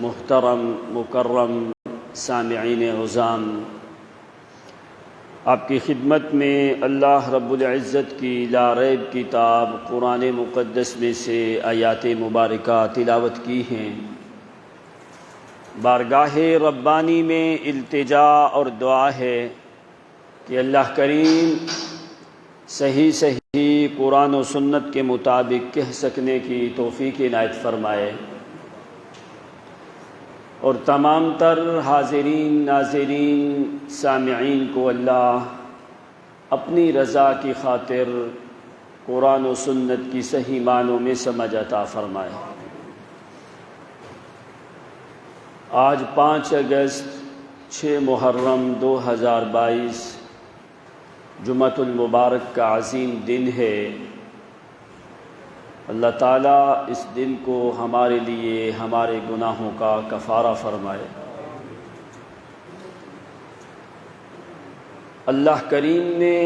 محترم مکرم سامعین عظام، آپ کی خدمت میں اللہ رب العزت کی لا ریب کتاب قرآن مقدس میں سے آیات مبارکہ تلاوت کی ہیں۔ بارگاہ ربانی میں التجا اور دعا ہے کہ اللہ کریم صحیح قرآن و سنت کے مطابق کہہ سکنے کی توفیق عنایت فرمائے، اور تمام تر حاضرین ناظرین سامعین کو اللہ اپنی رضا کی خاطر قرآن و سنت کی صحیح معنوں میں سمجھ عطا فرمائے۔ آج 5 اگست 6 محرم 2022 جمعۃ المبارک کا عظیم دن ہے۔ اللہ تعالیٰ اس دن کو ہمارے لیے ہمارے گناہوں کا کفارہ فرمائے۔ اللہ کریم نے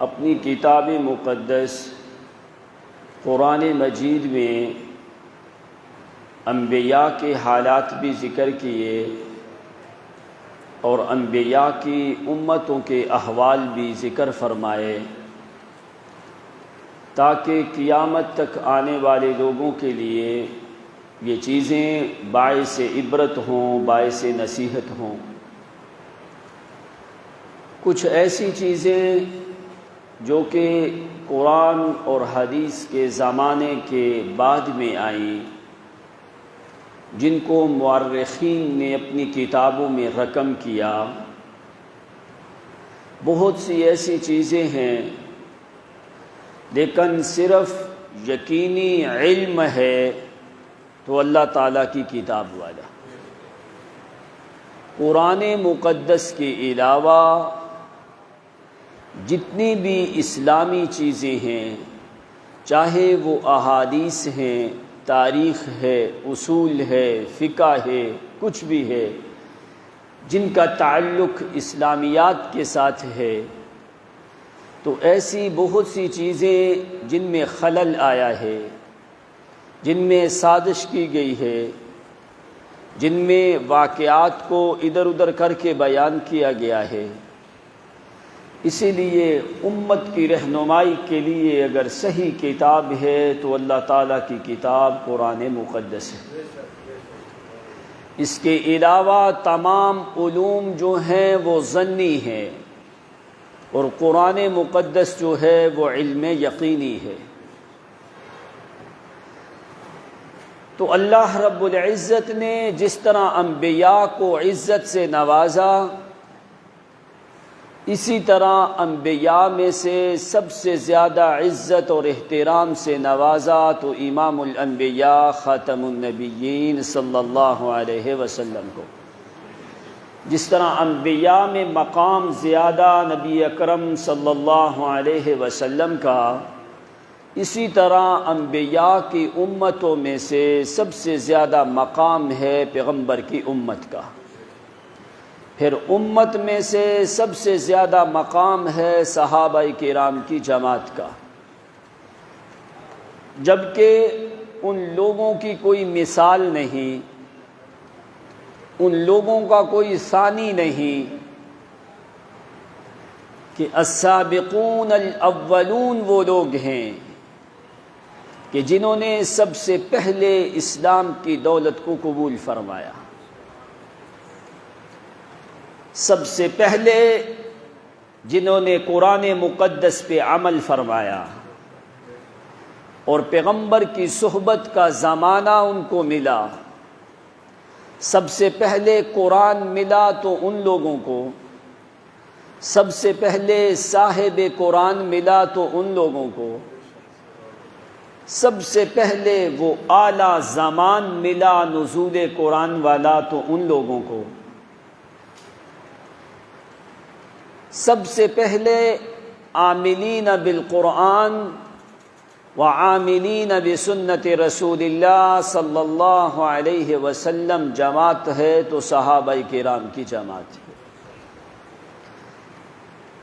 اپنی کتاب مقدس قرآن مجید میں انبیاء کے حالات بھی ذکر کیے اور انبیاء کی امتوں کے احوال بھی ذکر فرمائے، تاکہ قیامت تک آنے والے لوگوں کے لیے یہ چیزیں باعث عبرت ہوں، باعث نصیحت ہوں۔ کچھ ایسی چیزیں جو کہ قرآن اور حدیث کے زمانے کے بعد میں آئیں، جن کو مورخین نے اپنی کتابوں میں رقم کیا۔ بہت سی ایسی چیزیں ہیں، لیکن صرف یقینی علم ہے تو اللہ تعالیٰ کی کتاب والا۔ قرآن مقدس کے علاوہ جتنی بھی اسلامی چیزیں ہیں، چاہے وہ احادیث ہیں، تاریخ ہے، اصول ہے، فقہ ہے، کچھ بھی ہے جن کا تعلق اسلامیات کے ساتھ ہے، تو ایسی بہت سی چیزیں جن میں خلل آیا ہے، جن میں سازش کی گئی ہے، جن میں واقعات کو ادھر ادھر کر کے بیان کیا گیا ہے، اسی لیے امت کی رہنمائی کے لیے اگر صحیح کتاب ہے تو اللہ تعالیٰ کی کتاب قرآن مقدس ہے۔ اس کے علاوہ تمام علوم جو ہیں وہ ظنی ہیں، اور قرآن مقدس جو ہے وہ علم یقینی ہے۔ تو اللہ رب العزت نے جس طرح انبیاء کو عزت سے نوازا، اسی طرح انبیاء میں سے سب سے زیادہ عزت اور احترام سے نوازا تو امام الانبیاء خاتم النبیین صلی اللہ علیہ وسلم کو۔ جس طرح انبیاء میں مقام زیادہ نبی اکرم صلی اللہ علیہ وسلم کا، اسی طرح انبیاء کی امتوں میں سے سب سے زیادہ مقام ہے پیغمبر کی امت کا۔ پھر امت میں سے سب سے زیادہ مقام ہے صحابہ کرام کی جماعت کا، جبکہ ان لوگوں کی کوئی مثال نہیں، ان لوگوں کا کوئی ثانی نہیں کہ السابقون الاولون وہ لوگ ہیں کہ جنہوں نے سب سے پہلے اسلام کی دولت کو قبول فرمایا، سب سے پہلے جنہوں نے قرآن مقدس پہ عمل فرمایا، اور پیغمبر کی صحبت کا زمانہ ان کو ملا۔ سب سے پہلے قرآن ملا تو ان لوگوں کو، سب سے پہلے صاحب قرآن ملا تو ان لوگوں کو، سب سے پہلے وہ اعلیٰ زمان ملا نزول قرآن والا تو ان لوگوں کو، سب سے پہلے عاملین بالقرآن وعاملین بسنت رسول اللہ صلی اللہ علیہ وسلم جماعت ہے تو صحابہ کرام کی جماعت ہے۔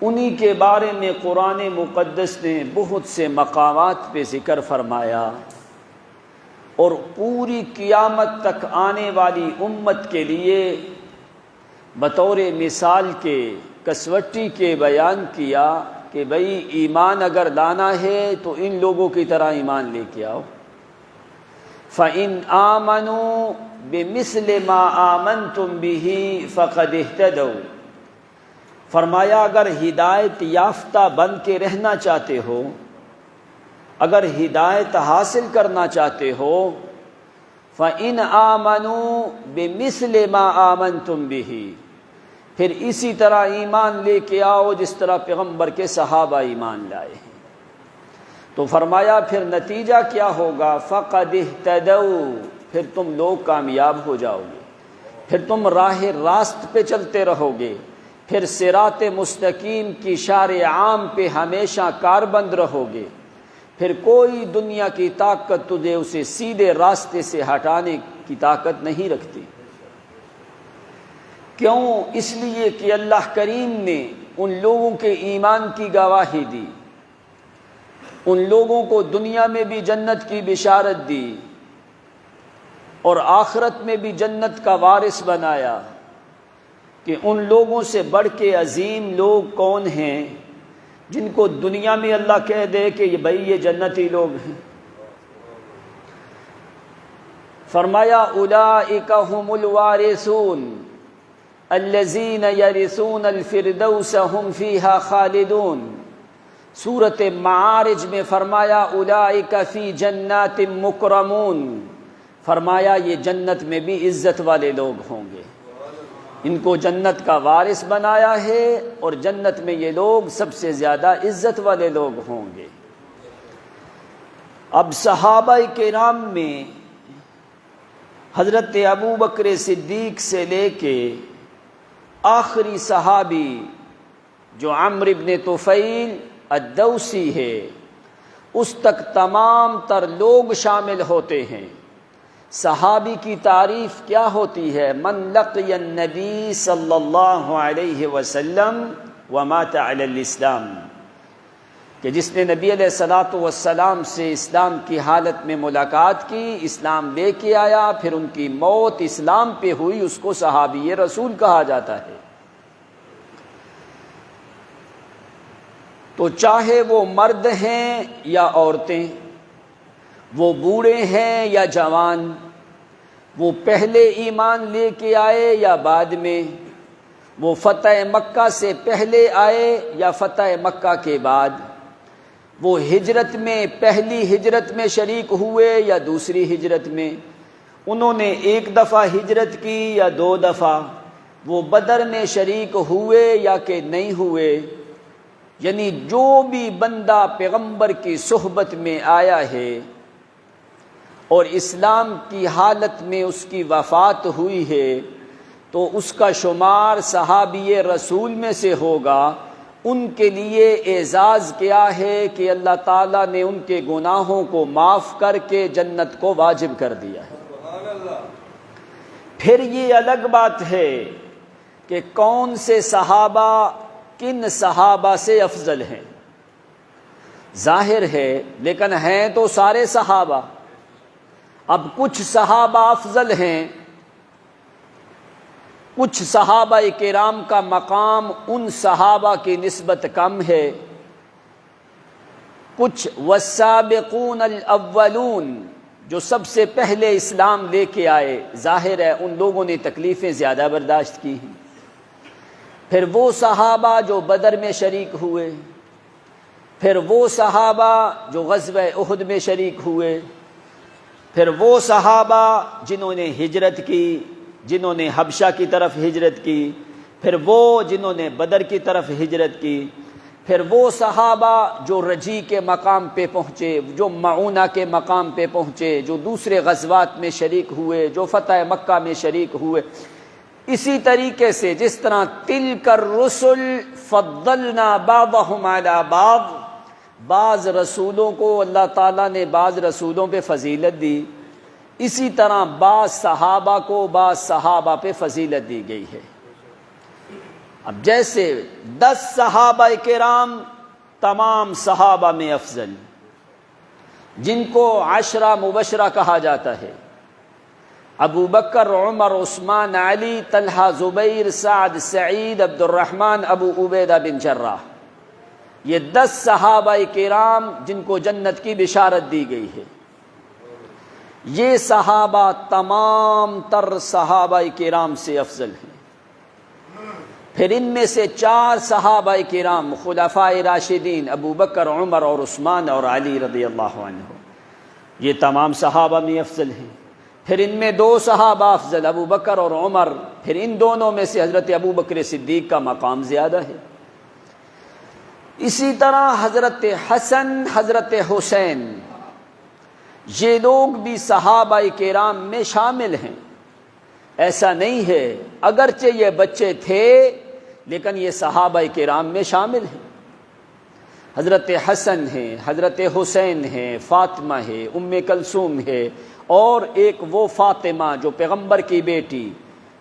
انہی کے بارے میں قرآن مقدس نے بہت سے مقامات پہ ذکر فرمایا اور پوری قیامت تک آنے والی امت کے لیے بطور مثال کے کسوٹی کے بیان کیا کہ بھئی ایمان اگر لانا ہے تو ان لوگوں کی طرح ایمان لے کے آؤ. فَإِنْ آمَنُوا بِمِثْلِ مَا آمَنْتُمْ بِهِ فَقَدْ اهْتَدَوْا. فرمایا اگر ہدایت یافتہ بن کے رہنا چاہتے ہو، اگر ہدایت حاصل کرنا چاہتے ہو، فَإِنْ آمَنُوا بِمِثْلِ مَا آمَنْتُمْ بِهِ، پھر اسی طرح ایمان لے کے آؤ جس طرح پیغمبر کے صحابہ ایمان لائے ہیں. تو فرمایا پھر نتیجہ کیا ہوگا؟ فَقَدْ اهْتَدَوْا، پھر تم لوگ کامیاب ہو جاؤ گے، پھر تم راہ راست پہ چلتے رہو گے، پھر صراط مستقیم کی شارع عام پہ ہمیشہ کاربند رہو گے، پھر کوئی دنیا کی طاقت تجھے اسے سیدھے راستے سے ہٹانے کی طاقت نہیں رکھتی. کیوں؟ اس لیے کہ اللہ کریم نے ان لوگوں کے ایمان کی گواہی دی، ان لوگوں کو دنیا میں بھی جنت کی بشارت دی اور آخرت میں بھی جنت کا وارث بنایا. کہ ان لوگوں سے بڑھ کے عظیم لوگ کون ہیں جن کو دنیا میں اللہ کہہ دے کہ بھئی یہ جنتی لوگ ہیں. فرمایا اولئک ھم الوارثون الذین یرثون الفردوس ھم فیہا خالدون. سورۃ معارج میں فرمایا اولئک فی جنات مکرمون، فرمایا یہ جنت میں بھی عزت والے لوگ ہوں گے، ان کو جنت کا وارث بنایا ہے اور جنت میں یہ لوگ سب سے زیادہ عزت والے لوگ ہوں گے. اب صحابہ کرام میں حضرت ابو بکر صدیق سے لے کے آخری صحابی جو عمرو بن طفیل الدوسی ہے اس تک تمام تر لوگ شامل ہوتے ہیں. صحابی کی تعریف کیا ہوتی ہے؟ من لقی النبی صلی اللہ علیہ وسلم ومات علی الاسلام، کہ جس نے نبی علیہ الصلوۃ والسلام سے اسلام کی حالت میں ملاقات کی، اسلام لے کے آیا، پھر ان کی موت اسلام پہ ہوئی، اس کو صحابی رسول کہا جاتا ہے. تو چاہے وہ مرد ہیں یا عورتیں، وہ بوڑھے ہیں یا جوان، وہ پہلے ایمان لے کے آئے یا بعد میں، وہ فتح مکہ سے پہلے آئے یا فتح مکہ کے بعد، وہ ہجرت میں پہلی ہجرت میں شریک ہوئے یا دوسری ہجرت میں، انہوں نے ایک دفعہ ہجرت کی یا دو دفعہ، وہ بدر میں شریک ہوئے یا کہ نہیں ہوئے. یعنی جو بھی بندہ پیغمبر کی صحبت میں آیا ہے اور اسلام کی حالت میں اس کی وفات ہوئی ہے تو اس کا شمار صحابی رسول میں سے ہوگا. ان کے لیے اعزاز کیا ہے کہ اللہ تعالیٰ نے ان کے گناہوں کو معاف کر کے جنت کو واجب کر دیا ہے. پھر یہ الگ بات ہے کہ کون سے صحابہ کن صحابہ سے افضل ہیں، ظاہر ہے، لیکن ہیں تو سارے صحابہ. اب کچھ صحابہ افضل ہیں، کچھ صحابہ کرام کا مقام ان صحابہ کی نسبت کم ہے. کچھ والسابقون الاولون جو سب سے پہلے اسلام لے کے آئے، ظاہر ہے ان لوگوں نے تکلیفیں زیادہ برداشت کی ہیں. پھر وہ صحابہ جو بدر میں شریک ہوئے، پھر وہ صحابہ جو غزوہ احد میں شریک ہوئے، پھر وہ صحابہ جنہوں نے ہجرت کی، جنہوں نے حبشہ کی طرف ہجرت کی، پھر وہ جنہوں نے بدر کی طرف ہجرت کی، پھر وہ صحابہ جو رجی کے مقام پہ پہنچے، جو معونہ کے مقام پہ پہنچے، جو دوسرے غزوات میں شریک ہوئے، جو فتح مکہ میں شریک ہوئے. اسی طریقے سے جس طرح تلک الرسل فضلنا بعضهم علی بعض، بعض رسولوں کو اللہ تعالیٰ نے بعض رسولوں پہ فضیلت دی، اسی طرح بعض صحابہ کو بعض صحابہ پہ فضیلت دی گئی ہے. اب جیسے 10 صحابہ کرام تمام صحابہ میں افضل، جن کو عشرہ مبشرہ کہا جاتا ہے، ابو بکر، عمر، عثمان، علی، طلحہ، زبیر، سعد، سعید، عبد الرحمن، ابو عبیدہ بن جراح، یہ 10 صحابہ کرام جن کو جنت کی بشارت دی گئی ہے۔ یہ صحابہ تمام تر صحابہ کرام سے افضل ہیں۔ پھر ان میں سے 4 صحابہ کرام خلفائے راشدین ابو بکر، عمر اور عثمان اور علی رضی اللہ عنہ، یہ تمام صحابہ میں افضل ہیں۔ پھر ان میں 2 صحابہ افضل، ابو بکر اور عمر، پھر ان دونوں میں سے حضرت ابو بکر صدیق کا مقام زیادہ ہے۔ اسی طرح حضرت حسن، حضرت حسین، یہ لوگ بھی صحابہ کرام میں شامل ہیں۔ ایسا نہیں ہے، اگرچہ یہ بچے تھے لیکن یہ صحابہ کرام میں شامل ہیں۔ حضرت حسن ہے، حضرت حسین ہے، فاطمہ ہے، ام کلثوم ہے، اور ایک وہ فاطمہ جو پیغمبر کی بیٹی،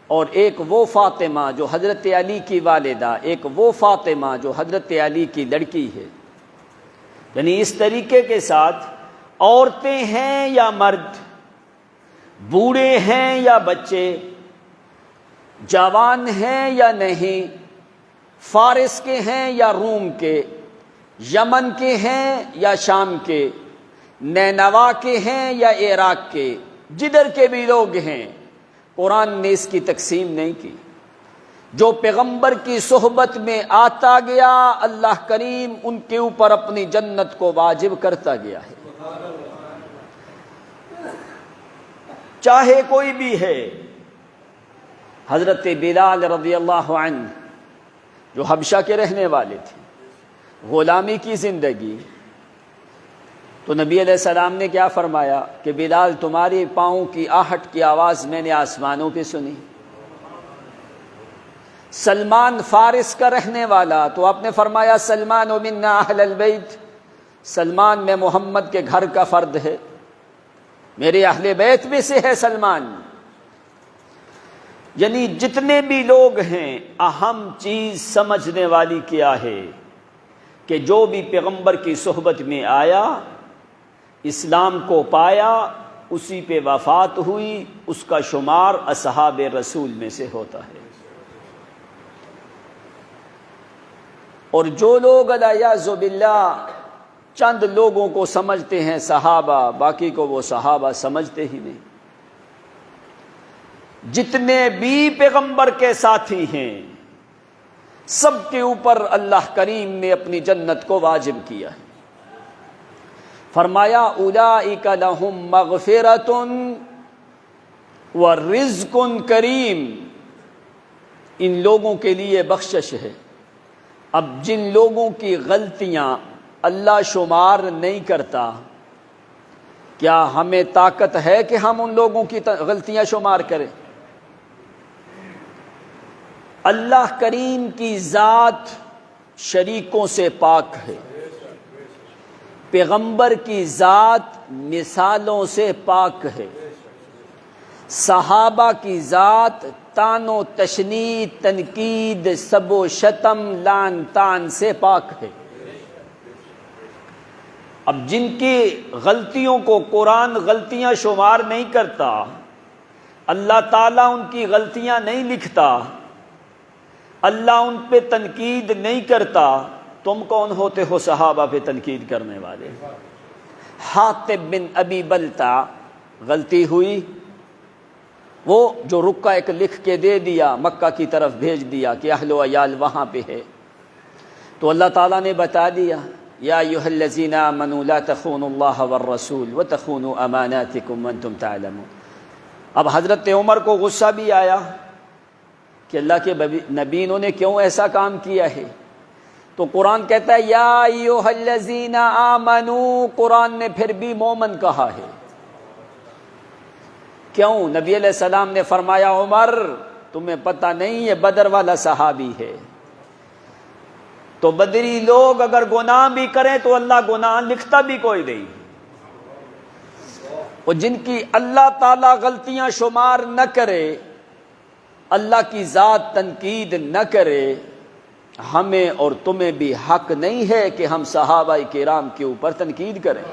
اور ایک وہ فاطمہ جو حضرت علی کی والدہ، ایک وہ فاطمہ جو حضرت علی کی لڑکی ہے۔ یعنی اس طریقے کے ساتھ عورتیں ہیں یا مرد، بوڑھے ہیں یا بچے، جوان ہیں یا نہیں، فارس کے ہیں یا روم کے، یمن کے ہیں یا شام کے، نینوا کے ہیں یا عراق کے، جدھر کے بھی لوگ ہیں، قرآن نے اس کی تقسیم نہیں کی۔ جو پیغمبر کی صحبت میں آتا گیا، اللہ کریم ان کے اوپر اپنی جنت کو واجب کرتا گیا ہے، چاہے کوئی بھی ہے۔ حضرت بلال رضی اللہ عنہ جو حبشہ کے رہنے والے تھے، غلامی کی زندگی، تو نبی علیہ السلام نے کیا فرمایا کہ بلال تمہاری پاؤں کی آہٹ کی آواز میں نے آسمانوں پہ سنی۔ سلمان فارس کا رہنے والا، تو آپ نے فرمایا سلمان منا اہل البیت، سلمان میں محمد کے گھر کا فرد ہے، میرے اہل بیت میں سے ہے سلمان۔ یعنی جتنے بھی لوگ ہیں، اہم چیز سمجھنے والی کیا ہے کہ جو بھی پیغمبر کی صحبت میں آیا، اسلام کو پایا، اسی پہ وفات ہوئی، اس کا شمار اصحاب رسول میں سے ہوتا ہے۔ اور جو لوگ الیاذ باللہ چند لوگوں کو سمجھتے ہیں صحابہ، باقی کو وہ صحابہ سمجھتے ہی نہیں۔ جتنے بھی پیغمبر کے ساتھی ہیں، سب کے اوپر اللہ کریم نے اپنی جنت کو واجب کیا ہے۔ فرمایا اولئک لہم مغفرۃ ورزق کریم، ان لوگوں کے لیے بخشش ہے۔ اب جن لوگوں کی غلطیاں اللہ شمار نہیں کرتا، کیا ہمیں طاقت ہے کہ ہم ان لوگوں کی غلطیاں شمار کریں؟ اللہ کریم کی ذات شریکوں سے پاک ہے، پیغمبر کی ذات مثالوں سے پاک ہے، صحابہ کی ذات طعن و تشنیع، تنقید، سب و شتم، لعن طعن سے پاک ہے۔ اب جن کی غلطیوں کو قرآن غلطیاں شمار نہیں کرتا، اللہ تعالیٰ ان کی غلطیاں نہیں لکھتا، اللہ ان پہ تنقید نہیں کرتا، تم کون ہوتے ہو صحابہ پہ تنقید کرنے والے؟ حاطب بن ابی بلتع غلطی ہوئی، وہ جو رکا ایک لکھ کے دے دیا، مکہ کی طرف بھیج دیا کہ اہل و عیال وہاں پہ ہے، تو اللہ تعالیٰ نے بتا دیا یا ایھا الذین آمنوا لا تخونوا اللہ والرسول وتخونوا اماناتکم وانتم تعلمون۔ اب حضرت عمر کو غصہ بھی آیا کہ اللہ کے نبی انہوں نے کیوں ایسا کام کیا ہے، تو قرآن کہتا ہے یا ایھا الذین آمنوا، قرآن نے پھر بھی مومن کہا ہے۔ کیوں؟ نبی علیہ السلام نے فرمایا عمر تمہیں پتہ نہیں یہ بدر والا صحابی ہے، تو بدری لوگ اگر گناہ بھی کریں تو اللہ گناہ لکھتا بھی کوئی نہیں، اور جن کی اللہ تعالیٰ غلطیاں شمار نہ کرے، اللہ کی ذات تنقید نہ کرے، ہمیں اور تمہیں بھی حق نہیں ہے کہ ہم صحابہ کرام کے اوپر تنقید کریں۔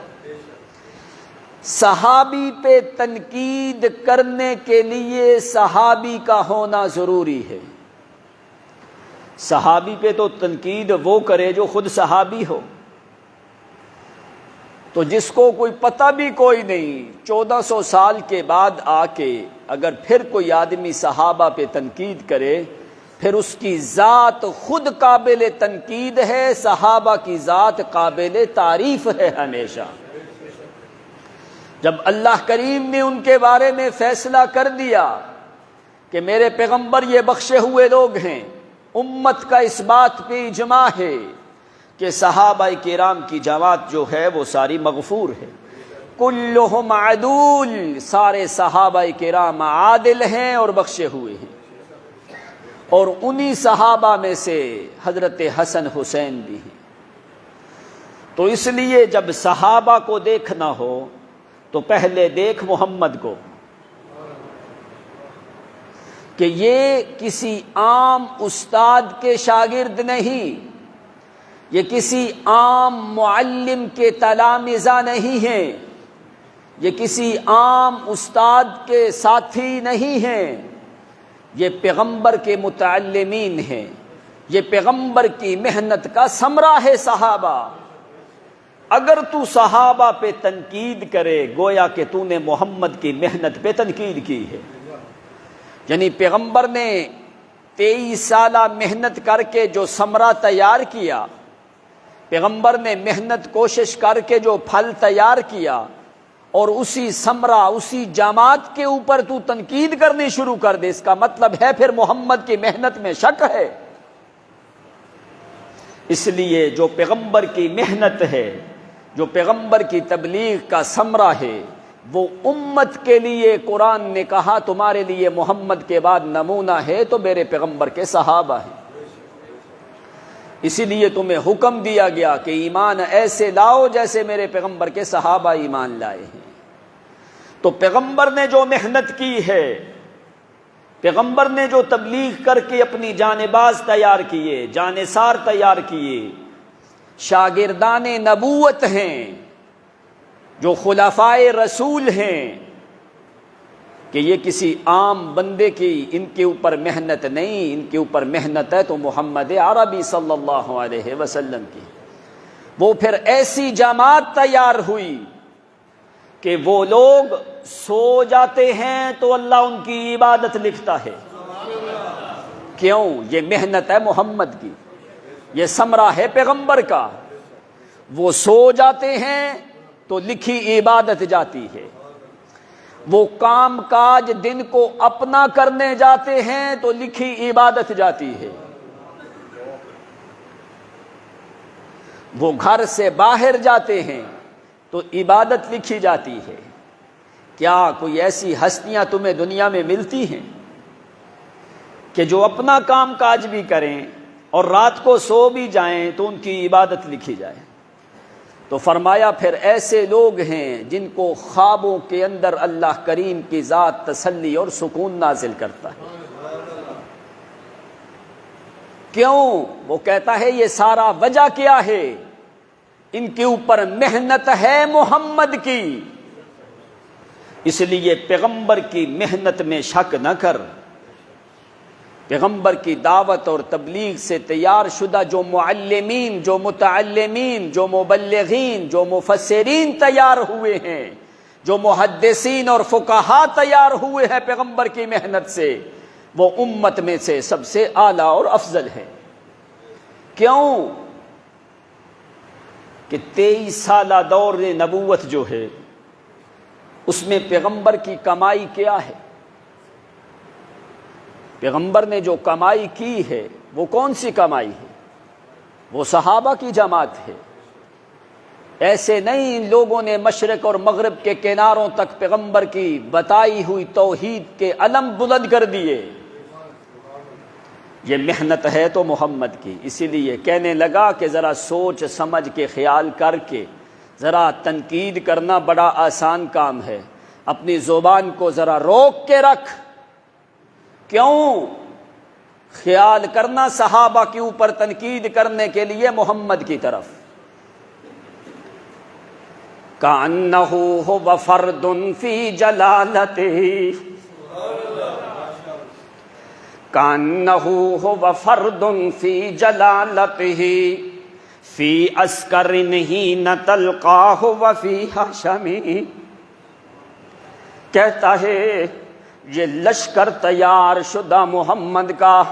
صحابی پہ تنقید کرنے کے لیے صحابی کا ہونا ضروری ہے۔ صحابی پہ تو تنقید وہ کرے جو خود صحابی ہو۔ تو جس کو کوئی پتہ بھی کوئی نہیں، 1400 سال کے بعد آ کے اگر پھر کوئی آدمی صحابہ پہ تنقید کرے، پھر اس کی ذات خود قابل تنقید ہے، صحابہ کی ذات قابل تعریف ہے ہمیشہ۔ جب اللہ کریم نے ان کے بارے میں فیصلہ کر دیا کہ میرے پیغمبر یہ بخشے ہوئے لوگ ہیں، امت کا اس بات پہ اجماع ہے کہ صحابہ کرام کی جماعت جو ہے وہ ساری مغفور ہے، کلہم عدول، سارے صحابہ کرام عادل ہیں اور بخشے ہوئے ہیں۔ اور انہی صحابہ میں سے حضرت حسن حسین بھی ہیں۔ تو اس لیے جب صحابہ کو دیکھنا ہو تو پہلے دیکھ محمد کو، کہ یہ کسی عام استاد کے شاگرد نہیں، یہ کسی عام معلم کے تلامذہ نہیں ہیں، یہ کسی عام استاد کے ساتھی نہیں ہیں، یہ پیغمبر کے متعلمین ہیں، یہ پیغمبر کی محنت کا ثمرہ ہے صحابہ۔ اگر تو صحابہ پہ تنقید کرے گویا کہ تو نے محمد کی محنت پہ تنقید کی ہے۔ یعنی پیغمبر نے 23 سالہ محنت کر کے جو ثمرہ تیار کیا، پیغمبر نے محنت کوشش کر کے جو پھل تیار کیا، اور اسی ثمرہ اسی جماعت کے اوپر تو تنقید کرنی شروع کر دے، اس کا مطلب ہے پھر محمد کی محنت میں شک ہے۔ اس لیے جو پیغمبر کی محنت ہے، جو پیغمبر کی تبلیغ کا ثمرہ ہے، وہ امت کے لیے قرآن نے کہا تمہارے لیے محمد کے بعد نمونہ ہے تو میرے پیغمبر کے صحابہ ہیں۔ اسی لیے تمہیں حکم دیا گیا کہ ایمان ایسے لاؤ جیسے میرے پیغمبر کے صحابہ ایمان لائے ہیں۔ تو پیغمبر نے جو محنت کی ہے، پیغمبر نے جو تبلیغ کر کے اپنی جانباز تیار کیے، جانثار تیار کیے، شاگردان نبوت ہیں، جو خلفائے رسول ہیں، کہ یہ کسی عام بندے کی ان کے اوپر محنت نہیں، ان کے اوپر محنت ہے تو محمد عربی صلی اللہ علیہ وسلم کی۔ وہ پھر ایسی جماعت تیار ہوئی کہ وہ لوگ سو جاتے ہیں تو اللہ ان کی عبادت لکھتا ہے۔ کیوں؟ یہ محنت ہے محمد کی، یہ ثمرہ ہے پیغمبر کا۔ وہ سو جاتے ہیں تو لکھی عبادت جاتی ہے، وہ کام کاج دن کو اپنا کرنے جاتے ہیں تو لکھی عبادت جاتی ہے، وہ گھر سے باہر جاتے ہیں تو عبادت لکھی جاتی ہے۔ کیا کوئی ایسی ہستیاں تمہیں دنیا میں ملتی ہیں کہ جو اپنا کام کاج بھی کریں اور رات کو سو بھی جائیں تو ان کی عبادت لکھی جائے؟ تو فرمایا پھر ایسے لوگ ہیں جن کو خوابوں کے اندر اللہ کریم کی ذات تسلی اور سکون نازل کرتا ہے۔ کیوں؟ وہ کہتا ہے یہ سارا وجہ کیا ہے؟ ان کے اوپر محنت ہے محمد کی، اس لیے پیغمبر کی محنت میں شک نہ کر۔ پیغمبر کی دعوت اور تبلیغ سے تیار شدہ جو معلمین، جو متعلمین، جو مبلغین، جو مفسرین تیار ہوئے ہیں، جو محدثین اور فقہاء تیار ہوئے ہیں پیغمبر کی محنت سے، وہ امت میں سے سب سے اعلیٰ اور افضل ہے۔ کیوں؟ کہ 23 سالہ دور نبوت جو ہے اس میں پیغمبر کی کمائی کیا ہے؟ پیغمبر نے جو کمائی کی ہے وہ کون سی کمائی ہے؟ وہ صحابہ کی جماعت ہے۔ ایسے نہیں ان لوگوں نے مشرق اور مغرب کے کناروں تک پیغمبر کی بتائی ہوئی توحید کے علم بلند کر دیے۔ یہ محنت ہے تو محمد کی۔ اسی لیے کہنے لگا کہ ذرا سوچ سمجھ کے خیال کر کے ذرا تنقید کرنا بڑا آسان کام ہے، اپنی زبان کو ذرا روک کے رکھ۔ کیوں؟ خیال کرنا صحابہ کے اوپر تنقید کرنے کے لیے محمد کی طرف، کأنہ هو فرد فی جلالتہ، کأنہ هو فرد فی جلالتہ، فی عسکر حین تلقاہ وفی حشم۔ کہتا ہے یہ لشکر تیار شدہ محمد کا،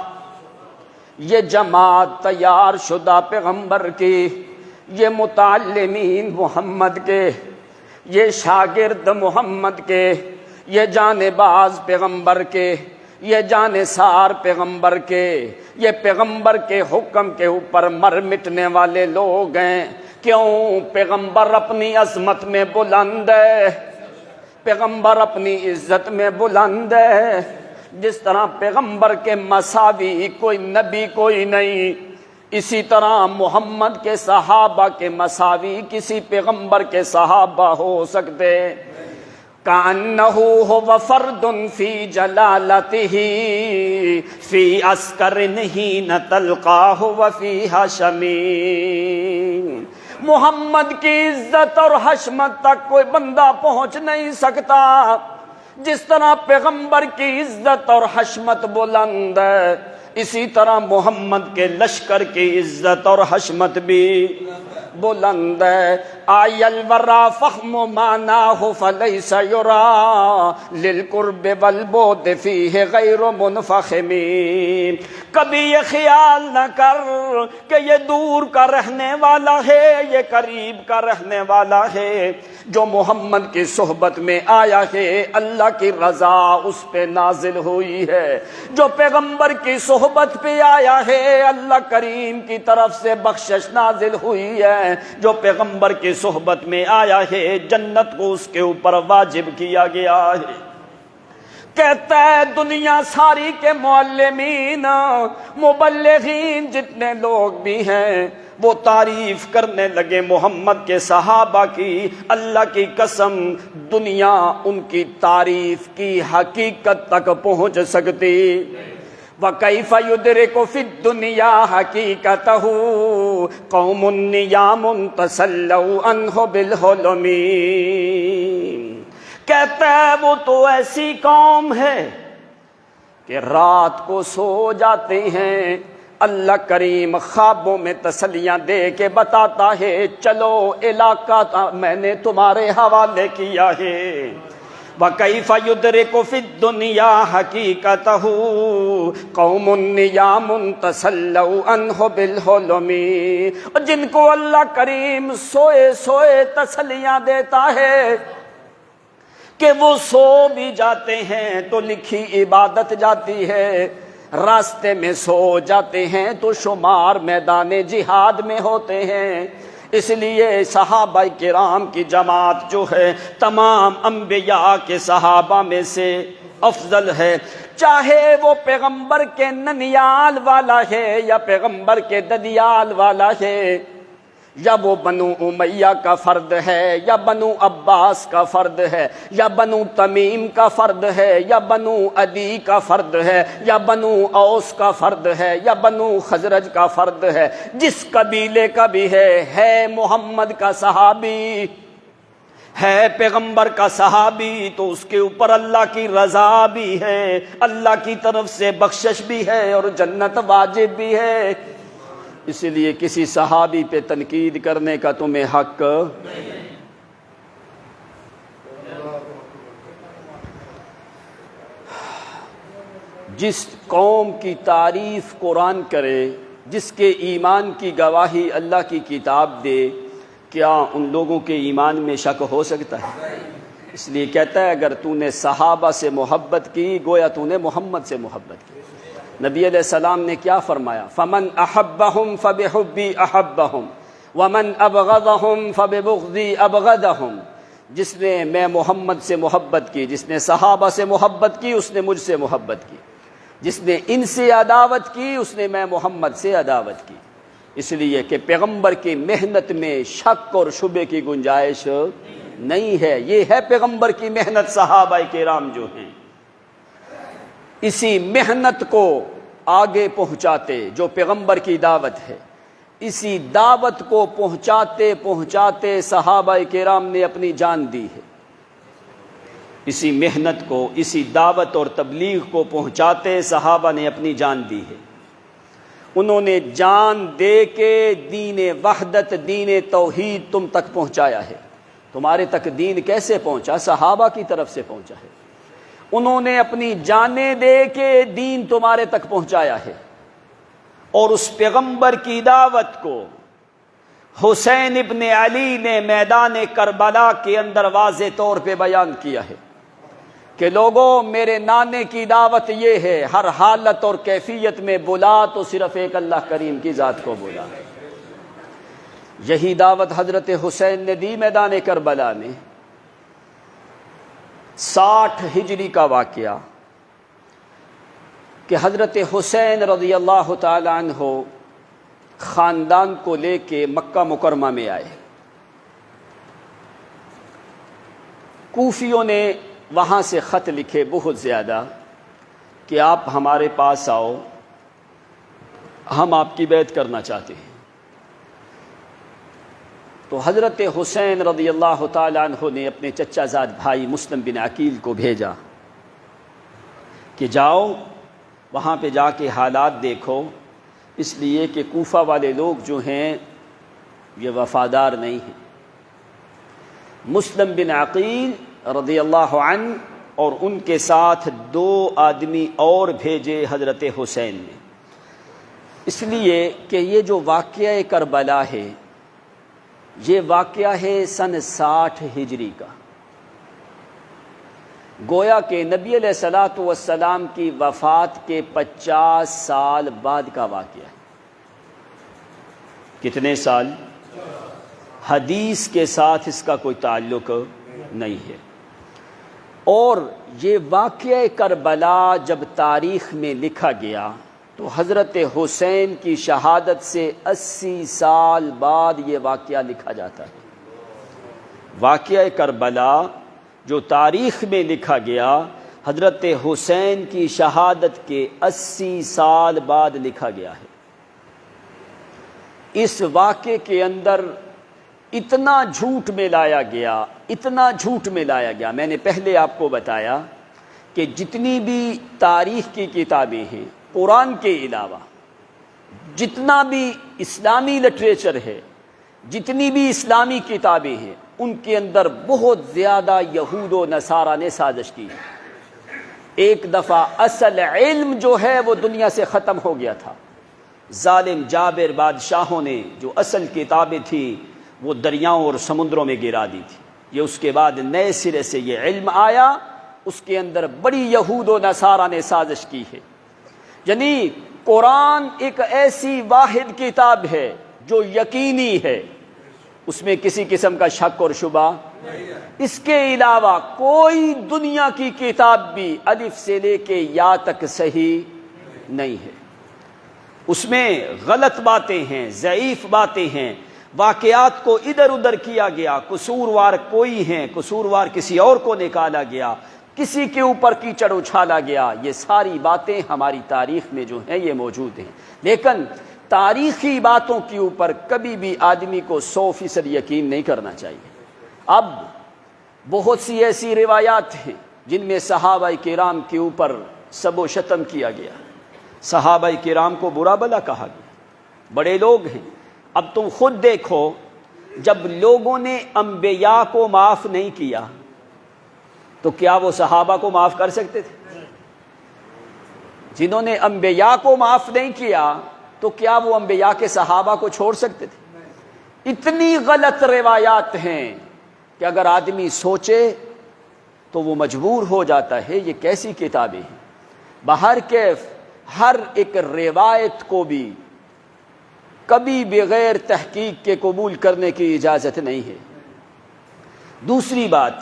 یہ جماعت تیار شدہ پیغمبر کی، یہ متعلمین محمد کے، یہ شاگرد محمد کے، یہ جانباز پیغمبر کے، یہ جانثار پیغمبر کے، یہ پیغمبر کے حکم کے اوپر مر مٹنے والے لوگ ہیں۔ کیوں؟ پیغمبر اپنی عظمت میں بلند ہے، پیغمبر اپنی عزت میں بلند ہے۔ جس طرح پیغمبر کے مساوی کوئی نبی کوئی نہیں، اسی طرح محمد کے صحابہ کے مساوی کسی پیغمبر کے صحابہ ہو سکتے۔ کأنہ هو فرد فی جلالتہ، فی عسکر حین تلقاہ وفی حشم۔ محمد کی عزت اور حشمت تک کوئی بندہ پہنچ نہیں سکتا، جس طرح پیغمبر کی عزت اور حشمت بلند ہے، اسی طرح محمد کے لشکر کی عزت اور حشمت بھی بلند ہے۔ آئی الورا فخم معناہ فلیس یرا، للقرب والبعد فیہ غیر منفخم۔ کبھی یہ خیال نہ کر کہ یہ دور کا رہنے والا ہے، یہ قریب کا رہنے والا ہے۔ جو محمد کی صحبت میں آیا ہے اللہ کی رضا اس پہ نازل ہوئی ہے، جو پیغمبر کی صحبت پہ آیا ہے اللہ کریم کی طرف سے بخشش نازل ہوئی ہے، جو پیغمبر کی صحبت میں آیا ہے جنت کو اس کے اوپر واجب کیا گیا ہے۔ کہتا ہے دنیا ساری کے معلمین مبلغین جتنے لوگ بھی ہیں وہ تعریف کرنے لگے محمد کے صحابہ کی، اللہ کی قسم دنیا ان کی تعریف کی حقیقت تک پہنچ سکتی۔ وَكَيْفَ يُدْرِكُ فِي الدُّنْيَا حَقِيقَتَهُ قَوْمٌ نِيَامٌ تَسَلَّوْا عَنْهُ بِالْحُلُمِ۔ کہتا ہے وہ تو ایسی قوم ہے کہ رات کو سو جاتے ہیں، اللہ کریم خوابوں میں تسلیاں دے کے بتاتا ہے چلو علاقہ میں نے تمہارے حوالے کیا ہے۔ وَكَيْفَ يُدْرِكُ فِي الدُّنْيَا حَقِيقَتَهُ قَوْمٌ نِيَامٌ تَسَلَّوْا عَنْهُ بِالْحُلُمِ۔ اور جن کو اللہ کریم سوئے سوئے تسلیاں دیتا ہے کہ وہ سو بھی جاتے ہیں تو لکھی عبادت جاتی ہے، راستے میں سو جاتے ہیں تو شمار میدان جہاد میں ہوتے ہیں۔ اس لیے صحابہ کرام کی جماعت جو ہے تمام انبیاء کے صحابہ میں سے افضل ہے، چاہے وہ پیغمبر کے ننیال والا ہے یا پیغمبر کے ددیال والا ہے، یا وہ بنو امیہ کا فرد ہے یا بنو عباس کا فرد ہے یا بنو تمیم کا فرد ہے یا بنو عدی کا فرد ہے یا بنو اوس کا فرد ہے یا بنو خزرج کا فرد ہے، جس قبیلے کا بھی ہے محمد کا صحابی، ہے پیغمبر کا صحابی، تو اس کے اوپر اللہ کی رضا بھی ہے، اللہ کی طرف سے بخشش بھی ہے اور جنت واجب بھی ہے۔ اسی لیے کسی صحابی پہ تنقید کرنے کا تمہیں حق نہیں۔ جس قوم کی تعریف قرآن کرے، جس کے ایمان کی گواہی اللہ کی کتاب دے، کیا ان لوگوں کے ایمان میں شک ہو سکتا ہے؟ اس لیے کہتا ہے اگر تو نے صحابہ سے محبت کی گویا تو نے محمد سے محبت کی۔ نبی علیہ السلام نے کیا فرمایا؟ فمن احبہم فبحبی احبہم ومن ابغضہم فببغضی ابغضہم۔ جس نے میں محمد سے محبت کی، جس نے صحابہ سے محبت کی اس نے مجھ سے محبت کی، جس نے ان سے عداوت کی اس نے میں محمد سے عداوت کی۔ اس لیے کہ پیغمبر کی محنت میں شک اور شبے کی گنجائش نہیں ہے، یہ ہے پیغمبر کی محنت۔ صحابہ کرام جو ہیں اسی محنت کو آگے پہنچاتے، جو پیغمبر کی دعوت ہے اسی دعوت کو پہنچاتے پہنچاتے صحابہ کرام نے اپنی جان دی ہے، اسی محنت کو، اسی دعوت اور تبلیغ کو پہنچاتے صحابہ نے اپنی جان دی ہے۔ انہوں نے جان دے کے دین وحدت، دین توحید تم تک پہنچایا ہے۔ تمہارے تک دین کیسے پہنچا؟ صحابہ کی طرف سے پہنچا ہے۔ انہوں نے اپنی جانیں دے کے دین تمہارے تک پہنچایا ہے، اور اس پیغمبر کی دعوت کو حسین ابن علی نے میدان کربلا کے اندر واضح طور پہ بیان کیا ہے کہ لوگوں، میرے نانے کی دعوت یہ ہے، ہر حالت اور کیفیت میں بلا تو صرف ایک اللہ کریم کی ذات کو بلا۔ یہی دعوت حضرت حسین نے دی میدان کربلا میں۔ 60 ہجری کا واقعہ کہ حضرت حسین رضی اللہ تعالی عنہ خاندان کو لے کے مکہ مکرمہ میں آئے۔ کوفیوں نے وہاں سے خط لکھے بہت زیادہ کہ آپ ہمارے پاس آؤ، ہم آپ کی بیعت کرنا چاہتے ہیں۔ تو حضرت حسین رضی اللہ تعالی عنہ نے اپنے چچا زاد بھائی مسلم بن عقیل کو بھیجا کہ جاؤ وہاں پہ جا کے حالات دیکھو، اس لیے کہ کوفہ والے لوگ جو ہیں یہ وفادار نہیں ہیں۔ مسلم بن عقیل رضی اللہ عنہ اور ان کے ساتھ 2 آدمی اور بھیجے حضرت حسین نے، اس لیے کہ یہ جو واقعہ کربلا ہے یہ واقعہ ہے سن 60 ہجری کا، گویا کہ نبی علیہ الصلوۃ والسلام کی وفات کے 50 سال بعد کا واقعہ ہے۔ کتنے سال؟ حدیث کے ساتھ اس کا کوئی تعلق نہیں ہے۔ اور یہ واقعہ کربلا جب تاریخ میں لکھا گیا تو حضرت حسین کی شہادت سے 80 سال بعد یہ واقعہ لکھا جاتا ہے۔ واقعہ کربلا جو تاریخ میں لکھا گیا حضرت حسین کی شہادت کے 80 سال بعد لکھا گیا ہے۔ اس واقعے کے اندر اتنا جھوٹ میں لایا گیا، اتنا جھوٹ میں لایا گیا۔ میں نے پہلے آپ کو بتایا کہ جتنی بھی تاریخ کی کتابیں ہیں قرآن کے علاوہ، جتنا بھی اسلامی لٹریچر ہے، جتنی بھی اسلامی کتابیں ہیں، ان کے اندر بہت زیادہ یہود و نصارہ نے سازش کی۔ ایک دفعہ اصل علم جو ہے وہ دنیا سے ختم ہو گیا تھا۔ ظالم جابر بادشاہوں نے جو اصل کتابیں تھیں وہ دریاؤں اور سمندروں میں گرا دی تھی۔ یہ اس کے بعد نئے سرے سے یہ علم آیا، اس کے اندر بڑی یہود و نصارہ نے سازش کی ہے۔ یعنی قرآن ایک ایسی واحد کتاب ہے جو یقینی ہے، اس میں کسی قسم کا شک اور شبہ۔ اس کے علاوہ کوئی دنیا کی کتاب بھی الف سے لے کے یا تک صحیح نہیں ہے۔ اس میں غلط باتیں ہیں، ضعیف باتیں ہیں، واقعات کو ادھر ادھر کیا گیا، قصوروار کوئی ہیں، قصوروار کسی اور کو نکالا گیا، کسی کے اوپر کیچڑ اچھالا گیا۔ یہ ساری باتیں ہماری تاریخ میں جو ہیں یہ موجود ہیں، لیکن تاریخی باتوں کے اوپر کبھی بھی آدمی کو 100% یقین نہیں کرنا چاہیے۔ اب بہت سی ایسی روایات ہیں جن میں صحابہ کرام کے اوپر سب و شتم کیا گیا، صحابہ کرام کو برا بلا کہا گیا، بڑے لوگ ہیں۔ اب تم خود دیکھو، جب لوگوں نے انبیاء کو معاف نہیں کیا تو کیا وہ صحابہ کو معاف کر سکتے تھے؟ جنہوں نے انبیاء کو معاف نہیں کیا تو کیا وہ انبیاء کے صحابہ کو چھوڑ سکتے تھے؟ اتنی غلط روایات ہیں کہ اگر آدمی سوچے تو وہ مجبور ہو جاتا ہے یہ کیسی کتابیں ہیں۔ باہر کیف ہر ایک روایت کو بھی کبھی بغیر تحقیق کے قبول کرنے کی اجازت نہیں ہے۔ دوسری بات،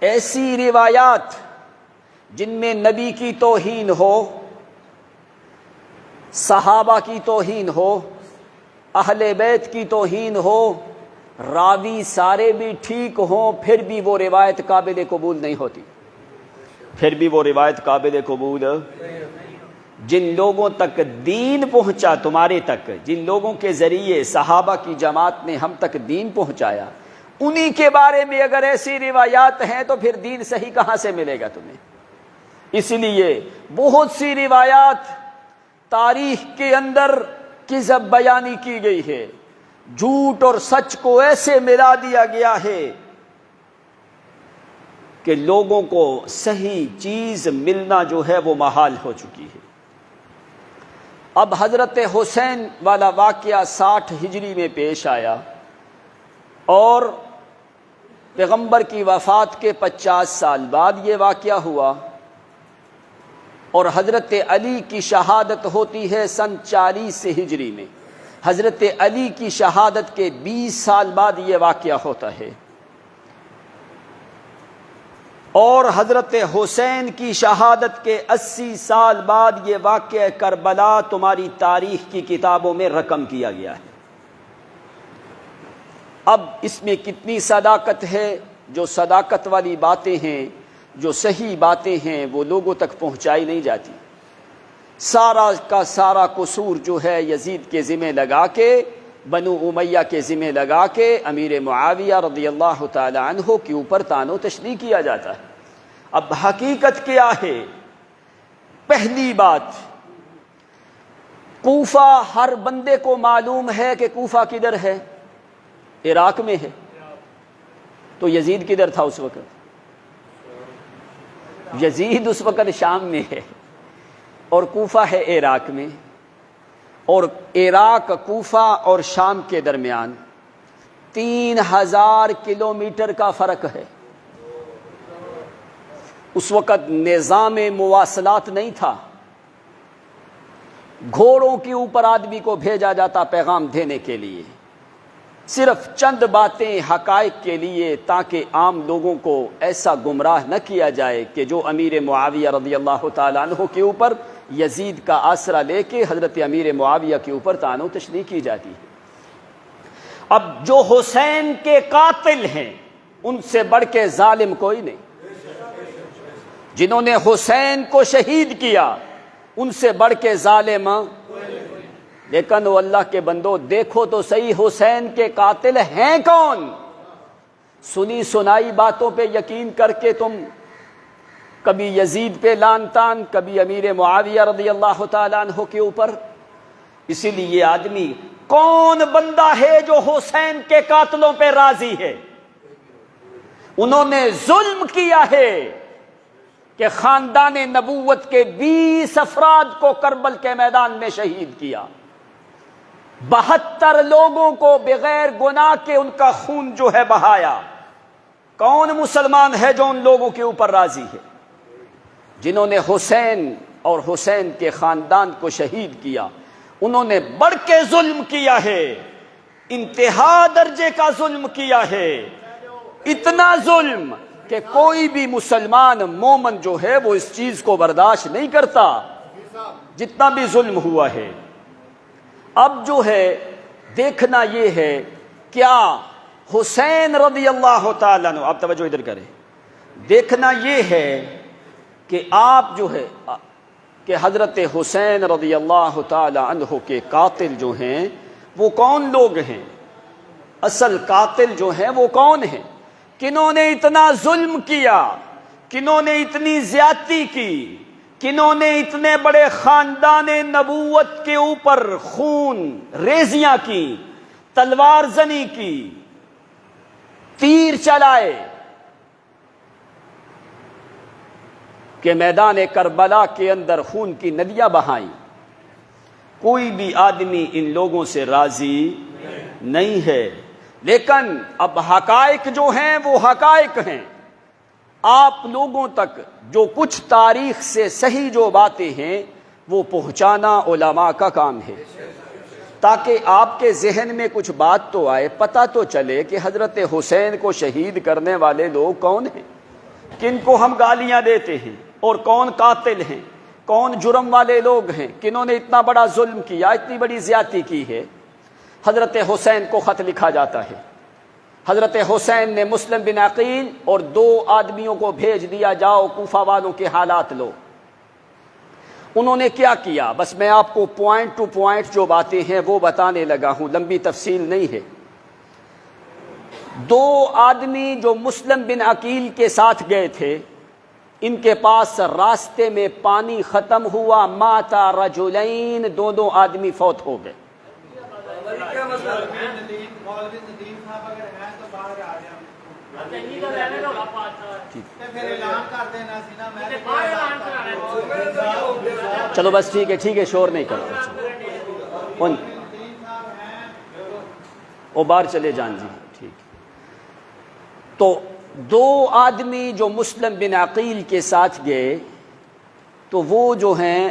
ایسی روایات جن میں نبی کی توہین ہو، صحابہ کی توہین ہو، اہل بیت کی توہین ہو، راوی سارے بھی ٹھیک ہوں، پھر بھی وہ روایت قابل قبول نہیں ہوتی، پھر بھی وہ روایت قابل قبول۔ جن لوگوں تک دین پہنچا تمہارے تک، جن لوگوں کے ذریعے صحابہ کی جماعت نے ہم تک دین پہنچایا، انہی کے بارے میں اگر ایسی روایات ہیں تو پھر دین صحیح کہاں سے ملے گا تمہیں؟ اس لیے بہت سی روایات تاریخ کے اندر کذب بیانی کی گئی ہے، جھوٹ اور سچ کو ایسے ملا دیا گیا ہے کہ لوگوں کو صحیح چیز ملنا جو ہے وہ محال ہو چکی ہے۔ اب حضرت حسین والا واقعہ 60 ہجری میں پیش آیا اور پیغمبر کی وفات کے 50 سال بعد یہ واقعہ ہوا، اور حضرت علی کی شہادت ہوتی ہے سن 40 ہجری میں۔ حضرت علی کی شہادت کے 20 سال بعد یہ واقعہ ہوتا ہے، اور حضرت حسین کی شہادت کے 80 سال بعد یہ واقعہ کربلا تمہاری تاریخ کی کتابوں میں رقم کیا گیا ہے۔ اب اس میں کتنی صداقت ہے؟ جو صداقت والی باتیں ہیں، جو صحیح باتیں ہیں، وہ لوگوں تک پہنچائی نہیں جاتی۔ سارا کا سارا قصور جو ہے یزید کے ذمہ لگا کے، بنو امیہ کے ذمہ لگا کے امیر معاویہ رضی اللہ تعالی عنہ کے اوپر طعن و تشنیع کیا جاتا ہے۔ اب حقیقت کیا ہے؟ پہلی بات، کوفہ ہر بندے کو معلوم ہے کہ کوفہ کدھر ہے؟ عراق میں ہے۔ تو یزید کدھر تھا اس وقت؟ یزید اس وقت شام میں ہے، اور کوفہ ہے عراق میں، اور عراق، کوفہ اور شام کے درمیان 3000 کلومیٹر کا فرق ہے۔ اس وقت نظام مواصلات نہیں تھا، گھوڑوں کے اوپر آدمی کو بھیجا جاتا پیغام دینے کے لیے، صرف چند باتیں حقائق کے لیے، تاکہ عام لوگوں کو ایسا گمراہ نہ کیا جائے کہ جو امیر معاویہ رضی اللہ تعالیٰ عنہ کے اوپر یزید کا آسرا لے کے حضرت امیر معاویہ کے اوپر طعن و تشنیع کی جاتی ہے۔ اب جو حسین کے قاتل ہیں ان سے بڑھ کے ظالم کوئی نہیں، جنہوں نے حسین کو شہید کیا ان سے بڑھ کے ظالم، لیکن وہ اللہ کے بندو دیکھو تو صحیح حسین کے قاتل ہیں کون؟ سنی سنائی باتوں پہ یقین کر کے تم کبھی یزید پہ لان تان، کبھی امیر معاویہ رضی اللہ تعالیٰ عنہ کے اوپر۔ اسی لیے آدمی کون بندہ ہے جو حسین کے قاتلوں پہ راضی ہے؟ انہوں نے ظلم کیا ہے کہ خاندان نبوت کے 20 افراد کو کربل کے میدان میں شہید کیا، 72 لوگوں کو بغیر گناہ کے ان کا خون جو ہے بہایا۔ کون مسلمان ہے جو ان لوگوں کے اوپر راضی ہے؟ جنہوں نے حسین اور حسین کے خاندان کو شہید کیا، انہوں نے بڑھ کے ظلم کیا ہے، انتہا درجے کا ظلم کیا ہے، اتنا ظلم کہ کوئی بھی مسلمان مومن جو ہے وہ اس چیز کو برداشت نہیں کرتا، جتنا بھی ظلم ہوا ہے۔ اب جو ہے دیکھنا یہ ہے، کیا حسین رضی اللہ تعالیٰ عنہ، آپ توجہ ادھر کریں، دیکھنا یہ ہے کہ آپ جو ہے کہ حضرت حسین رضی اللہ تعالیٰ عنہ کے قاتل جو ہیں وہ کون لوگ ہیں؟ اصل قاتل جو ہیں وہ کون ہیں؟ کنہوں نے اتنا ظلم کیا، کنہوں نے اتنی زیادتی کی، کنہوں نے اتنے بڑے خاندان نبوت کے اوپر خون ریزیاں کی، تلوار زنی کی، تیر چلائے کہ میدان کربلا کے اندر خون کی ندیاں بہائیں؟ کوئی بھی آدمی ان لوگوں سے راضی نہیں ہے۔ لیکن اب حقائق جو ہیں وہ حقائق ہیں، آپ لوگوں تک جو کچھ تاریخ سے صحیح جو باتیں ہیں وہ پہنچانا علماء کا کام ہے، تاکہ آپ کے ذہن میں کچھ بات تو آئے، پتہ تو چلے کہ حضرت حسین کو شہید کرنے والے لوگ کون ہیں، کن کو ہم گالیاں دیتے ہیں، اور کون قاتل ہیں، کون جرم والے لوگ ہیں، کنہوں نے اتنا بڑا ظلم کیا، اتنی بڑی زیادتی کی ہے۔ حضرت حسین کو خط لکھا جاتا ہے، حضرت حسین نے مسلم بن عقیل اور 2 آدمیوں کو بھیج دیا، جاؤ کوفہ والوں کے حالات لو۔ انہوں نے کیا کیا؟ بس میں آپ کو پوائنٹ ٹو پوائنٹ جو باتیں ہیں وہ بتانے لگا ہوں، لمبی تفصیل نہیں ہے۔ دو آدمی جو مسلم بن عقیل کے ساتھ گئے تھے، ان کے پاس راستے میں پانی ختم ہوا، ماتا رجلین، دو آدمی فوت ہو گئے۔ چلو بس ٹھیک ہے، شور نہیں کرو، وہ باہر چلے جان جی، ٹھیک۔ تو دو آدمی جو مسلم بن عقیل کے ساتھ گئے، تو وہ جو ہیں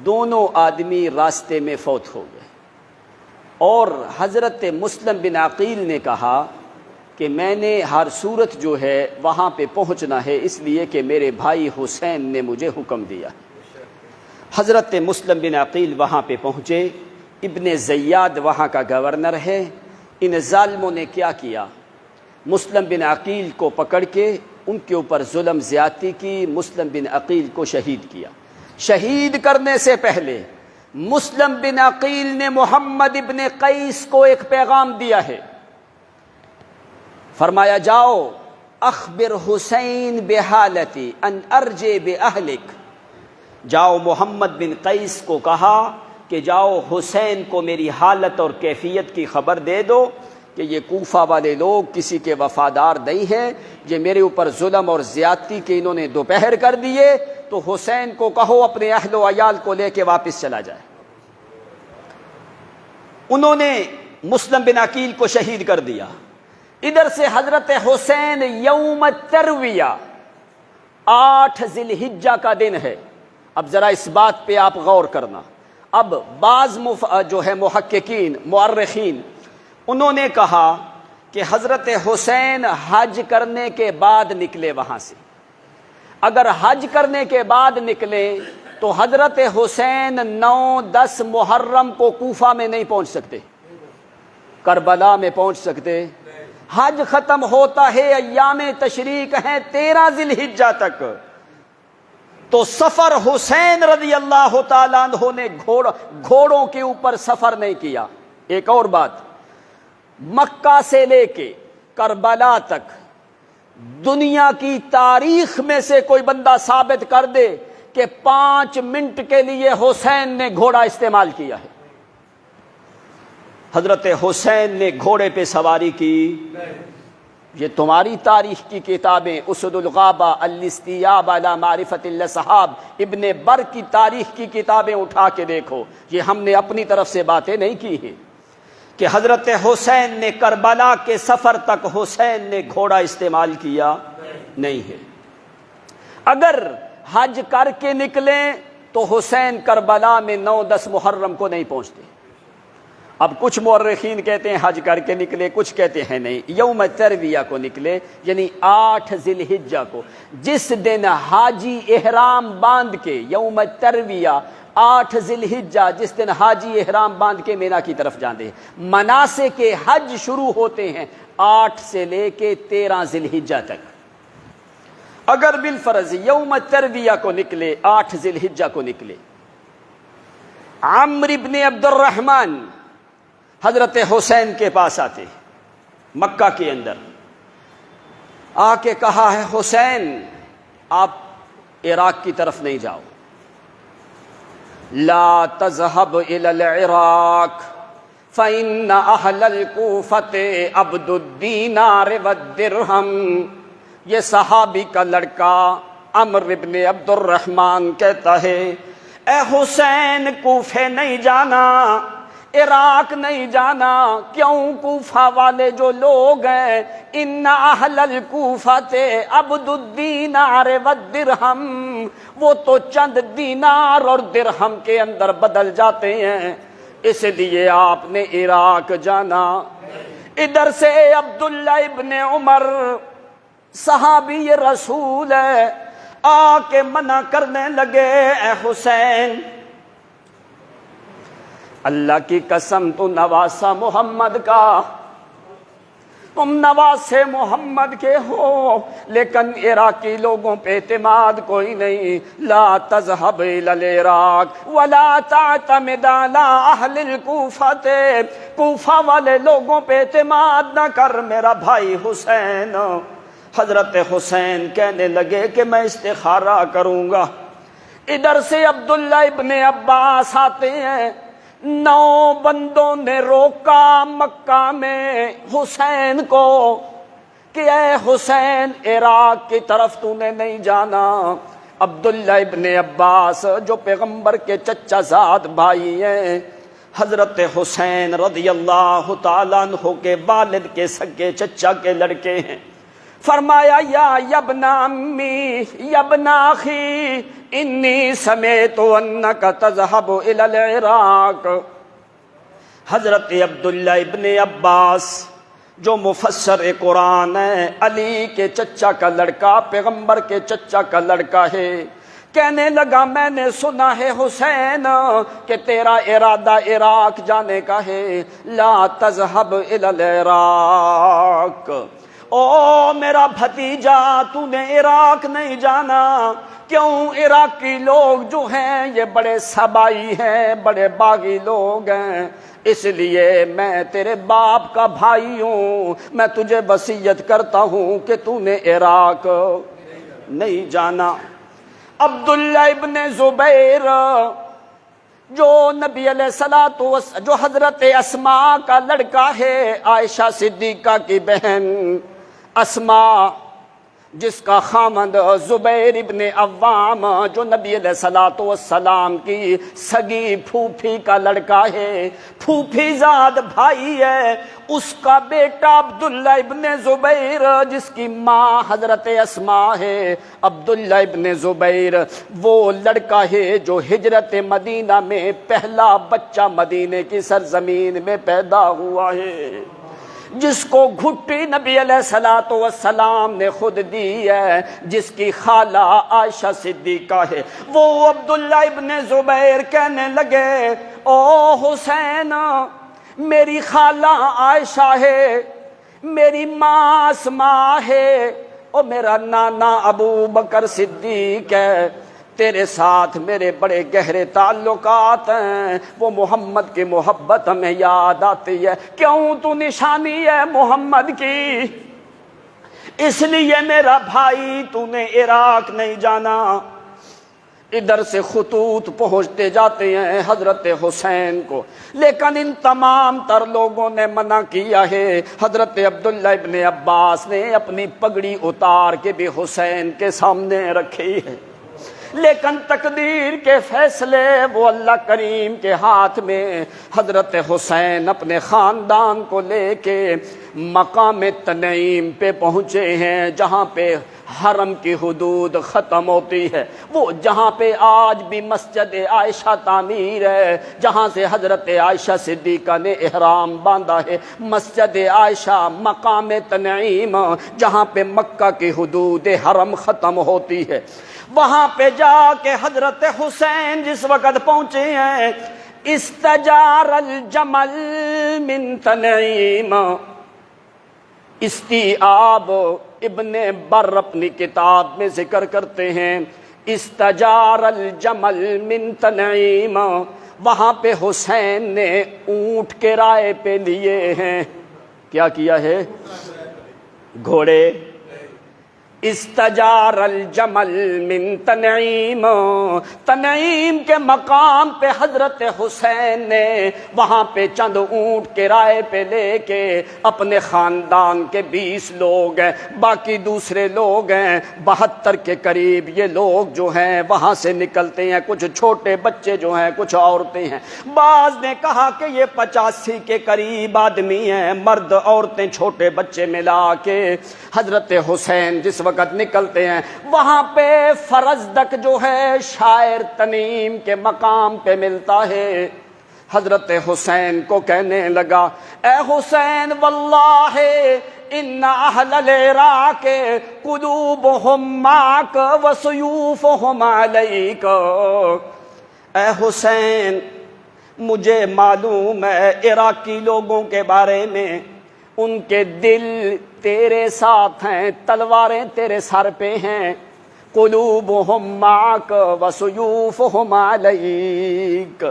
دونوں آدمی راستے میں فوت ہو گئے، اور حضرت مسلم بن عقیل نے کہا کہ میں نے ہر صورت جو ہے وہاں پہ پہنچنا ہے، اس لیے کہ میرے بھائی حسین نے مجھے حکم دیا۔ حضرت مسلم بن عقیل وہاں پہ پہنچے، ابن زیاد وہاں کا گورنر ہے۔ ان ظالموں نے کیا کیا؟ مسلم بن عقیل کو پکڑ کے ان کے اوپر ظلم زیادتی کی، مسلم بن عقیل کو شہید کیا۔ شہید کرنے سے پہلے مسلم بن عقیل نے محمد ابن قیس کو ایک پیغام دیا ہے، فرمایا جاؤ اخبر حسین بحالتی ان ارجع باہلک، جاؤ محمد بن قیس کو کہا کہ جاؤ حسین کو میری حالت اور کیفیت کی خبر دے دو کہ یہ کوفہ والے لوگ کسی کے وفادار نہیں ہیں، یہ میرے اوپر ظلم اور زیادتی کے انہوں نے دوپہر کر دیے، تو حسین کو کہو اپنے اہل و عیال کو لے کے واپس چلا جائے۔ انہوں نے مسلم بن عقیل کو شہید کر دیا۔ ادھر سے حضرت حسین یوم ترویہ 8 ذی الحجہ کا دن ہے۔ اب ذرا اس بات پہ آپ غور کرنا۔ اب بعض جو ہے محققین مورخین انہوں نے کہا کہ حضرت حسین حج کرنے کے بعد نکلے وہاں سے۔ اگر حج کرنے کے بعد نکلے تو حضرت حسین 9-10 محرم کو کوفہ میں نہیں پہنچ سکتے، کربلا میں پہنچ سکتے۔ حج ختم ہوتا ہے، ایام تشریق ہیں 13 ذی الحجہ تک، تو سفر حسین رضی اللہ تعالیٰ عنہ نے گھوڑوں کے اوپر سفر نہیں کیا۔ ایک اور بات، مکہ سے لے کے کربلا تک دنیا کی تاریخ میں سے کوئی بندہ ثابت کر دے کہ 5 منٹ کے لیے حسین نے گھوڑا استعمال کیا ہے۔ حضرت حسین نے گھوڑے پہ سواری کی۔ یہ تمہاری تاریخ کی کتابیں، اسد الغابہ، الاستیاب علی معرفت الاصحاب، ابن بر کی تاریخ کی کتابیں اٹھا کے دیکھو، یہ ہم نے اپنی طرف سے باتیں نہیں کی ہیں کہ حضرت حسین نے کربلا کے سفر تک حسین نے گھوڑا استعمال کیا نہیں ہے۔ اگر حج کر کے نکلیں تو حسین کربلا میں 9-10 محرم کو نہیں پہنچتے۔ اب کچھ مورخین کہتے ہیں حج کر کے نکلے، کچھ کہتے ہیں نہیں، یوم ترویہ کو نکلے، یعنی 8 ذی الحجہ کو، جس دن حاجی احرام باندھ کے، یوم ترویہ 8 ذی الحجہ، جس دن حاجی احرام باندھ کے مینا کی طرف جاندے ہیں۔ مناسک کے حج شروع ہوتے ہیں 8 سے لے کے 13 ذی الحجہ تک۔ اگر بالفرض یوم ترویہ کو نکلے، 8 ذی الحجہ کو نکلے، عمرو بن عبد الرحمن حضرت حسین کے پاس آتے مکہ کے اندر، آ کے کہا ہے حسین آپ عراق کی طرف نہیں جاؤ، لا تذهب الى العراق فإن اہل الکوفة عبد الدینار والدرہم۔ یہ صحابی کا لڑکا عمرو بن عبد الرحمن کہتا ہے اے حسین کوفے نہیں جانا، عراق نہیں جانا۔ کیوں؟ کوفہ والے جو لوگ ہیں، ان اہل الکوفۃ عبد الدینار والدرہم، وہ تو چند دینار اور درہم کے اندر بدل جاتے ہیں، اس لیے آپ نے عراق جانا۔ ادھر سے عبداللہ ابن عمر صحابی رسول ہے، آ کے منع کرنے لگے اے حسین، اللہ کی قسم تو نواسا محمد کا، تم نواسے محمد کے ہو لیکن عراقی لوگوں پہ اعتماد کوئی نہیں۔ لا تذهب الى العراق ولا تعتمد على اہل الکوفہ، کوفہ والے لوگوں پہ اعتماد نہ کر میرا بھائی حسین۔ حضرت حسین کہنے لگے کہ میں استخارہ کروں گا۔ ادھر سے عبداللہ ابن عباس آتے ہیں، 9 بندوں نے روکا مکہ میں حسین کو کہ اے حسین عراق کی طرف تو نے نہیں جانا۔ عبداللہ ابن عباس جو پیغمبر کے چچا زاد بھائی ہیں، حضرت حسین رضی اللہ تعالیٰ عنہ کے والد کے سگے چچا کے لڑکے ہیں، فرمایا یا ابن امی یا ابن اخی انی سمیت انک تذهب الى العراق۔ حضرت عبداللہ ابن عباس جو مفسر قرآن ہے، علی کے چچا کا لڑکا، پیغمبر کے چچا کا لڑکا ہے، کہنے لگا میں نے سنا ہے حسین کہ تیرا ارادہ عراق جانے کا ہے، لا تذهب الى العراق۔ او میرا بھتیجا تو نے عراق نہیں جانا، کیوں؟ عراقی لوگ جو ہیں یہ بڑے سبائی ہیں، بڑے باغی لوگ ہیں، اس لیے میں تیرے باپ کا بھائی ہوں، میں تجھے وصیت کرتا ہوں کہ تو نے عراق نہیں جانا۔ عبداللہ ابن زبیر جو نبی علیہ الصلوۃ والسلام، جو حضرت اسماء کا لڑکا ہے، عائشہ صدیقہ کی بہن اسماء، جس کا خامند زبیر ابن عوام جو نبی علیہ الصلوۃ والسلام کی سگی پھوپھی کا لڑکا ہے، پھوپھی زاد بھائی ہے، اس کا بیٹا عبداللہ ابن زبیر جس کی ماں حضرت اسماء ہے، عبداللہ ابن زبیر وہ لڑکا ہے جو ہجرت مدینہ میں پہلا بچہ مدینے کی سرزمین میں پیدا ہوا ہے، جس کو گھٹی نبی علیہ الصلوۃ والسلام نے خود دی ہے، جس کی خالہ عائشہ صدیقہ ہے۔ وہ عبداللہ ابن زبیر کہنے لگے او حسین، میری خالہ عائشہ ہے، میری ماں اسماء ہے، اور میرا نانا ابو بکر صدیق ہے، تیرے ساتھ میرے بڑے گہرے تعلقات ہیں، وہ محمد کی محبت ہمیں یاد آتی ہے، کیوں؟ تو نشانی ہے محمد کی، اس لیے میرا بھائی تو نے عراق نہیں جانا۔ ادھر سے خطوط پہنچتے جاتے ہیں حضرت حسین کو، لیکن ان تمام تر لوگوں نے منع کیا ہے۔ حضرت عبداللہ ابن عباس نے اپنی پگڑی اتار کے بھی حسین کے سامنے رکھی ہے، لیکن تقدیر کے فیصلے وہ اللہ کریم کے ہاتھ میں۔ حضرت حسین اپنے خاندان کو لے کے مقام تنعیم پہ پہنچے ہیں، جہاں پہ حرم کی حدود ختم ہوتی ہے، وہ جہاں پہ آج بھی مسجد عائشہ تعمیر ہے، جہاں سے حضرت عائشہ صدیقہ نے احرام باندھا ہے، مسجد عائشہ مقام تنعیم جہاں پہ مکہ کی حدود حرم ختم ہوتی ہے، وہاں پہ جا کے حضرت حسین جس وقت پہنچے ہیں، استجار الجمل من تنعیم۔ استیعاب ابن بر اپنی کتاب میں ذکر کرتے ہیں، استجار الجمل من تنعیم، وہاں پہ حسین نے اونٹ کرائے پہ لیے ہیں۔ کیا کیا ہے؟ گھوڑے۔ استجار الجمل من تنعیم، تنعیم کے مقام پہ حضرت حسین نے وہاں پہ چند اونٹ کرائے پہ لے کے اپنے خاندان کے 20 لوگ ہیں، باقی دوسرے لوگ ہیں 72 کے قریب، یہ لوگ جو ہیں وہاں سے نکلتے ہیں، کچھ چھوٹے بچے جو ہیں، کچھ عورتیں ہیں، بعض نے کہا کہ یہ 85 کے قریب آدمی ہیں، مرد عورتیں چھوٹے بچے ملا کے۔ حضرت حسین جس وقت نکلتے ہیں، وہاں پہ فرزدق جو ہے شاعر تنیم کے مقام پہ ملتا ہے، حضرت حسین کو کہنے لگا اے حسین واللہ ان اہل العراق قلوبہم معک وسیوفہم علیک۔ اے حسین مجھے معلوم ہے عراقی لوگوں کے بارے میں، ان کے دل تیرے ساتھ ہیں، تلواریں تیرے سر پہ ہیں، قلوبہم معک وسیوفہم علیک۔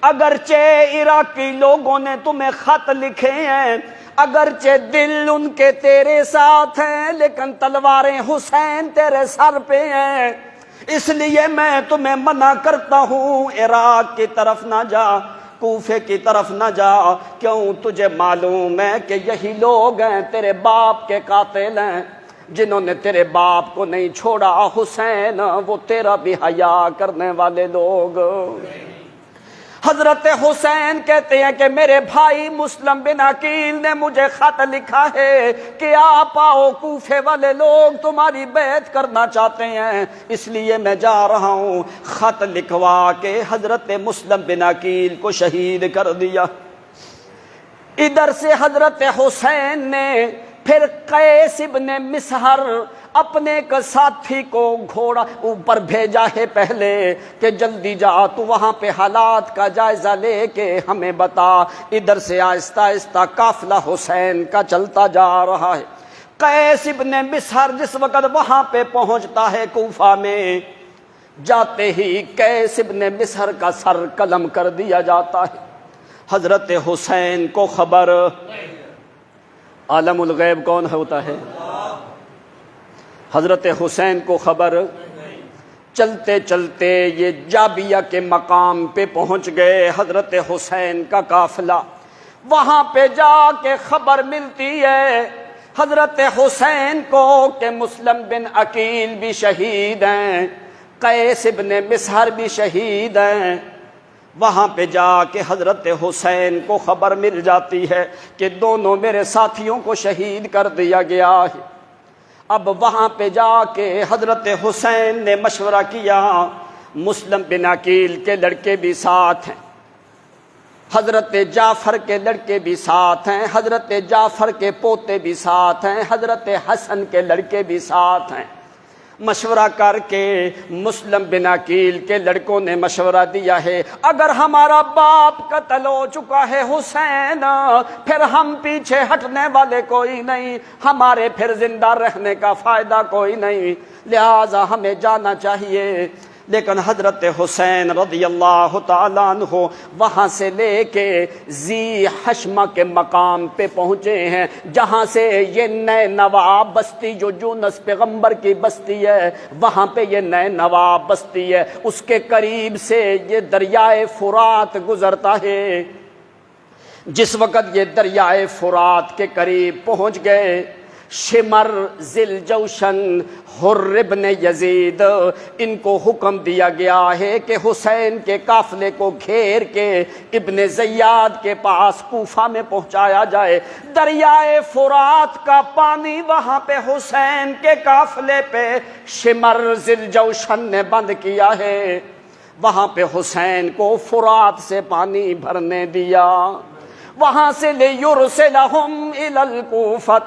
اگرچہ عراقی لوگوں نے تمہیں خط لکھے ہیں، اگرچہ دل ان کے تیرے ساتھ ہیں، لیکن تلواریں حسین تیرے سر پہ ہیں، اس لیے میں تمہیں منع کرتا ہوں عراق کی طرف نہ جا، کوفے کی طرف نہ جا۔ کیوں؟ تجھے معلوم ہے کہ یہی لوگ ہیں تیرے باپ کے قاتل ہیں، جنہوں نے تیرے باپ کو نہیں چھوڑا حسین، وہ تیرا بھی حیا کرنے والے لوگ۔ حضرت حسین کہتے ہیں کہ میرے بھائی مسلم بن عقیل نے مجھے خط لکھا ہے کہ آپ آؤ، کوفے والے لوگ تمہاری بیعت کرنا چاہتے ہیں، اس لیے میں جا رہا ہوں۔ خط لکھوا کے حضرت مسلم بن عقیل کو شہید کر دیا۔ ادھر سے حضرت حسین نے پھر قیس ابن مسہر اپنے ایک ساتھی کو گھوڑا اوپر بھیجا ہے پہلے کہ جلدی جا تو وہاں پہ حالات کا جائزہ لے کے ہمیں بتا۔ ادھر سے آہستہ آہستہ قافلہ حسین کا چلتا جا رہا ہے۔ قیس ابن مسہر جس وقت وہاں پہ پہنچتا ہے کوفہ میں، جاتے ہی قیس ابن مسہر کا سر قلم کر دیا جاتا ہے۔ حضرت حسین کو خبر، عالم الغیب کون ہوتا ہے؟ حضرت حسین کو خبر، چلتے چلتے یہ جابیہ کے مقام پہ پہنچ گئے۔ حضرت حسین کا قافلہ وہاں پہ جا کے خبر ملتی ہے حضرت حسین کو کہ مسلم بن عقیل بھی شہید ہیں، قیس ابن مسہر بھی شہید ہیں۔ وہاں پہ جا کے حضرت حسین کو خبر مل جاتی ہے کہ دونوں میرے ساتھیوں کو شہید کر دیا گیا ہے۔ اب وہاں پہ جا کے حضرت حسین نے مشورہ کیا، مسلم بن عقیل کے لڑکے بھی ساتھ ہیں، حضرت جعفر کے لڑکے بھی ساتھ ہیں، حضرت جعفر کے پوتے بھی ساتھ ہیں، حضرت حسن کے لڑکے بھی ساتھ ہیں۔ مشورہ کر کے مسلم بن عقیل کے لڑکوں نے مشورہ دیا ہے، اگر ہمارا باپ قتل ہو چکا ہے حسین، پھر ہم پیچھے ہٹنے والے کوئی نہیں، ہمارے پھر زندہ رہنے کا فائدہ کوئی نہیں، لہذا ہمیں جانا چاہیے۔ لیکن حضرت حسین رضی اللہ تعالیٰ عنہ وہاں سے لے کے ذی حشمہ کے مقام پہ پہنچے ہیں، جہاں سے یہ نئے نواب بستی جو یونس پیغمبر کی بستی ہے، وہاں پہ یہ نئے نواب بستی ہے، اس کے قریب سے یہ دریائے فرات گزرتا ہے۔ جس وقت یہ دریائے فرات کے قریب پہنچ گئے، شمر ذل جوشن حر ابن یزید ان کو حکم دیا گیا ہے کہ حسین کے قافلے کو گھیر کے ابن زیاد کے پاس کوفہ میں پہنچایا جائے۔ دریائے فرات کا پانی وہاں پہ حسین کے قافلے پہ شمر ذل جوشن نے بند کیا ہے، وہاں پہ حسین کو فرات سے پانی بھرنے دیا، وہاں سے لیرسلہم الی الکوفہ،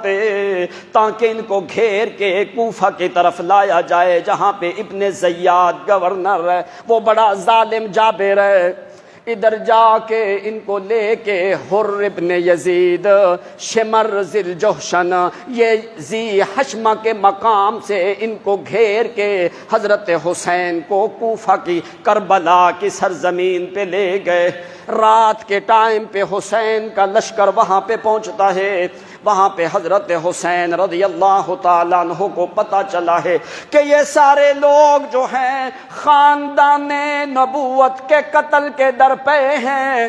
تاکہ ان کو گھیر کے کوفہ کی طرف لایا جائے جہاں پہ ابن زیاد گورنر ہے، وہ بڑا ظالم جابر ہے۔ ادھر جا کے ان کو لے کے حر ابن یزید شمر ذل جوشن یہ ذی حشمہ کے مقام سے ان کو گھیر کے حضرت حسین کو کوفہ کی کربلا کی سرزمین پہ لے گئے۔ رات کے ٹائم پہ حسین کا لشکر وہاں پہ پہنچتا ہے، وہاں پہ حضرت حسین رضی اللہ تعالیٰ عنہ کو پتہ چلا ہے کہ یہ سارے لوگ جو ہیں خاندان نبوت کے قتل کے در پہ ہیں۔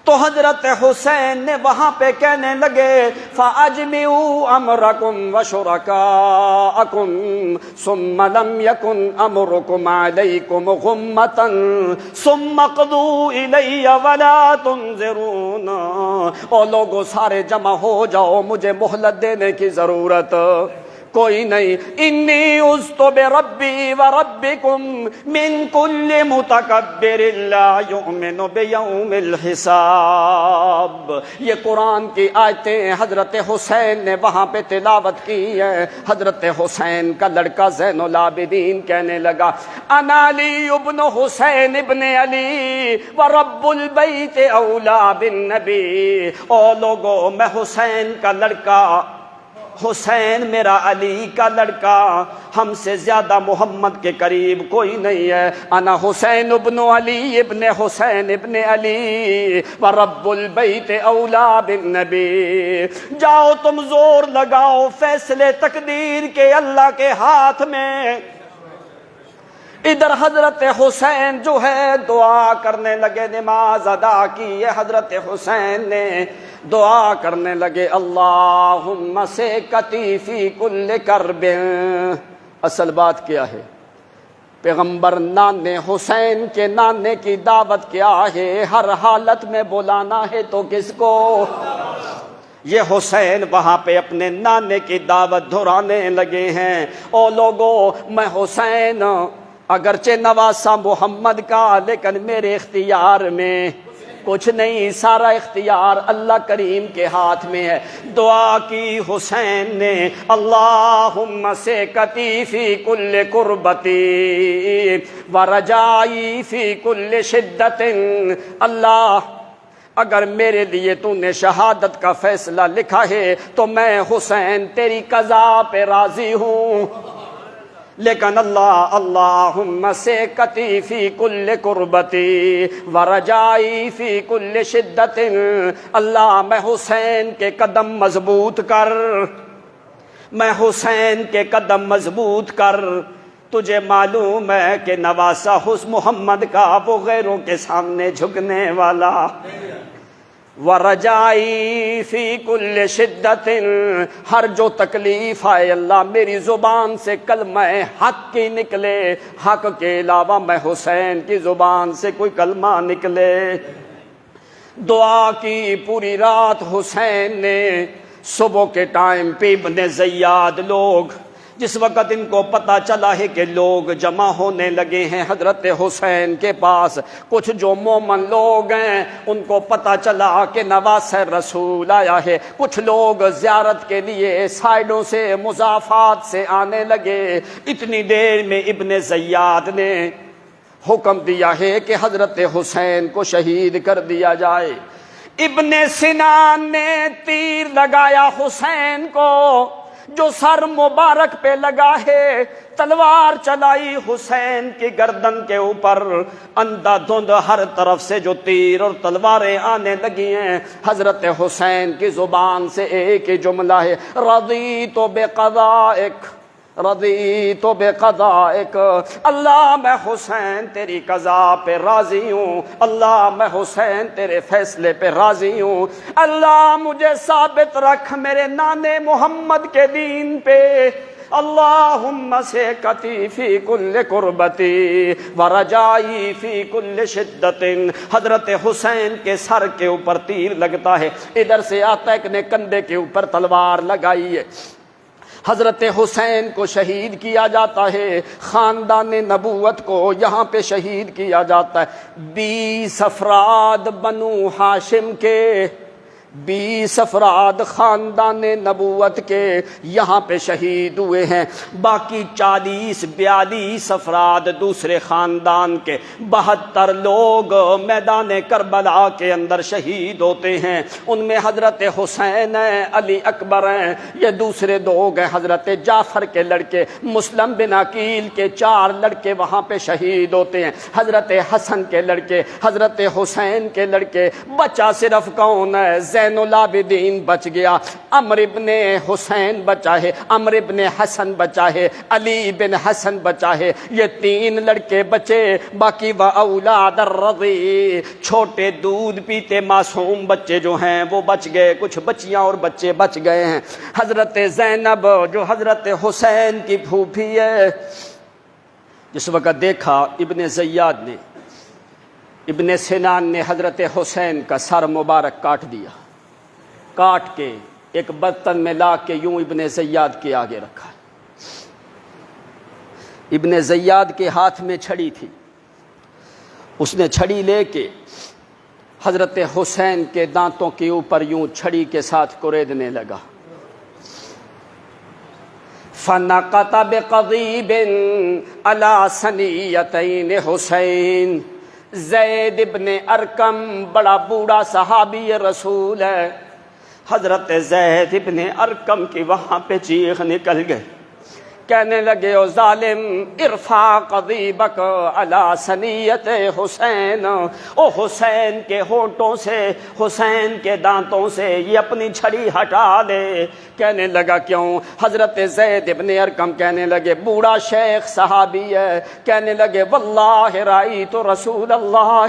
تو حضرت حسین نے وہاں پہ کہنے لگے فَأَجْمِعُوا أَمْرَكُمْ وَشُرَكَاءَكُمْ ثُمَّ لَمْ يَكُنْ أَمْرُكُمْ عَلَيْكُمْ غُمَّةً ثُمَّ اقْضُوا إِلَيَّ وَلَا تُنظِرُونَ۔ او لوگو سارے جمع ہو جاؤ، مجھے مہلت دینے کی ضرورت، کوئی نہیں. انی عذت بربی وربکم من کل متکبر لا یؤمن بیوم الحساب. یہ قرآن کی آیتیں حضرت حسین نے وہاں پہ تلاوت کی ہے. حضرت حسین کا لڑکا زین العابدین کہنے لگا انا علی ابن حسین ابن علی ورب البیت اولا بالنبی. او لوگو میں حسین کا لڑکا، حسین میرا علی کا لڑکا، ہم سے زیادہ محمد کے قریب کوئی نہیں ہے. انا حسین ابن علی ابن حسین ابن علی ورب البیت اولا بالنبی. جاؤ تم زور لگاؤ فیصلے تقدیر کے اللہ کے ہاتھ میں. ادھر حضرت حسین جو ہے دعا کرنے لگے، نماز ادا کی ہے حضرت حسین نے، دعا کرنے لگے اللہم سیکتی فی کل کرب. اصل بات کیا ہے؟ پیغمبر نانے حسین کے نانے کی دعوت کیا ہے؟ ہر حالت میں بلانا ہے تو کس کو؟ یہ حسین وہاں پہ اپنے نانے کی دعوت دہرانے لگے ہیں. او لوگو میں حسین اگرچہ نواسا محمد کا، لیکن میرے اختیار میں کچھ نہیں، سارا اختیار اللہ کریم کے ہاتھ میں ہے. دعا کی حسین نے اللہم سیکتی فی کل قربتی ورجائی فی کل شدت. اللہ اگر میرے لیے تو نے شہادت کا فیصلہ لکھا ہے تو میں حسین تیری قضا پہ راضی ہوں. لیکن اللہم سیکتی فی کل قربتی ورجائی فی کل شدت. اللہ میں حسین کے قدم مضبوط کر، میں حسین کے قدم مضبوط کر. تجھے معلوم ہے کہ نواسا حسن محمد کا وہ غیروں کے سامنے جھکنے والا. ورجائی فی کل شدت، ہر جو تکلیف آئے اللہ میری زبان سے کلمہ حق کی نکلے، حق کے علاوہ میں حسین کی زبان سے کوئی کلمہ نکلے. دعا کی پوری رات حسین نے. صبح کے ٹائم پہ ابن زیاد لوگ، جس وقت ان کو پتہ چلا ہے کہ لوگ جمع ہونے لگے ہیں حضرت حسین کے پاس، کچھ جو مومن لوگ ہیں ان کو پتہ چلا کہ نواس رسول آیا ہے. کچھ لوگ زیارت کے لیے سائڈوں سے مضافات سے آنے لگے. اتنی دیر میں ابن زیاد نے حکم دیا ہے کہ حضرت حسین کو شہید کر دیا جائے. ابن سنان نے تیر لگایا حسین کو، جو سر مبارک پہ لگا ہے، تلوار چلائی حسین کی گردن کے اوپر. اندھا دھند ہر طرف سے جو تیر اور تلواریں آنے لگی ہیں. حضرت حسین کی زبان سے ایک ہی جملہ ہے رضیت بقضائک، رضیت بقضائک. اللہ میں حسین تیری قضا پہ راضی ہوں، اللہ میں حسین تیرے فیصلے پہ راضی ہوں. اللہ مجھے ثابت رکھ میرے نانے محمد کے دین پہ. اللہم سیکتی فی کل قربتی ورجائی فی کل شدت. حضرت حسین کے سر کے اوپر تیر لگتا ہے، ادھر سے آتا ہے کہ نے کندھے کے اوپر تلوار لگائی ہے. حضرت حسین کو شہید کیا جاتا ہے، خاندان نبوت کو یہاں پہ شہید کیا جاتا ہے. 20 افراد بنو ہاشم کے، 20 افراد خاندان نبوت کے یہاں پہ شہید ہوئے ہیں. باقی 40-42 افراد دوسرے خاندان کے، 72 لوگ میدان کربلا کے اندر شہید ہوتے ہیں. ان میں حضرت حسین ہیں، علی اکبر ہیں. یہ دوسرے لوگ ہیں حضرت جعفر کے لڑکے، مسلم بن عقیل کے 4 لڑکے وہاں پہ شہید ہوتے ہیں. حضرت حسن کے لڑکے، حضرت حسین کے لڑکے. بچا صرف کون ہے؟ زین العابدین بچ گیا، عمر ابن حسین بچا ہے، عمر ابن حسن بچا ہے، علی بن حسن بچا ہے. یہ 3 لڑکے بچے. باقی وہ اولاد الرضیع، چھوٹے دودھ پیتے معصوم بچے جو ہیں وہ بچ گئے. کچھ بچیاں اور بچے بچ گئے ہیں. حضرت زینب جو حضرت حسین کی پھوپھی ہے، جس وقت دیکھا ابن زیاد نے، ابن سنان نے حضرت حسین کا سر مبارک کاٹ دیا، کاٹ کے ایک برتن میں لا کے یوں ابن زیاد کے آگے رکھا. ابن زیاد کے ہاتھ میں چھڑی تھی، اس نے چھڑی لے کے حضرت حسین کے دانتوں کے اوپر یوں چھڑی کے ساتھ کریدنے لگا۔ فَنَقَتَ بِقَضِيبٍ عَلَى ثَنِيَّتَيْنِ حسین، زید ابن ارقم بڑا بوڑھا صحابی رسول ہے، حضرت زید ابن ارقم کی وہاں پہ چیخ نکل گئی، کہنے لگے او ظالم ارفع قضیبک علی ثنیت حسین، او حسین کے ہونٹوں سے، حسین کے دانتوں سے یہ اپنی چھڑی ہٹا دے۔ کہنے لگا کیوں؟ حضرت زید ابن ارقم کہنے لگے، بوڑھا شیخ صحابی ہے، کہنے لگے واللہ رأیت رسول اللہ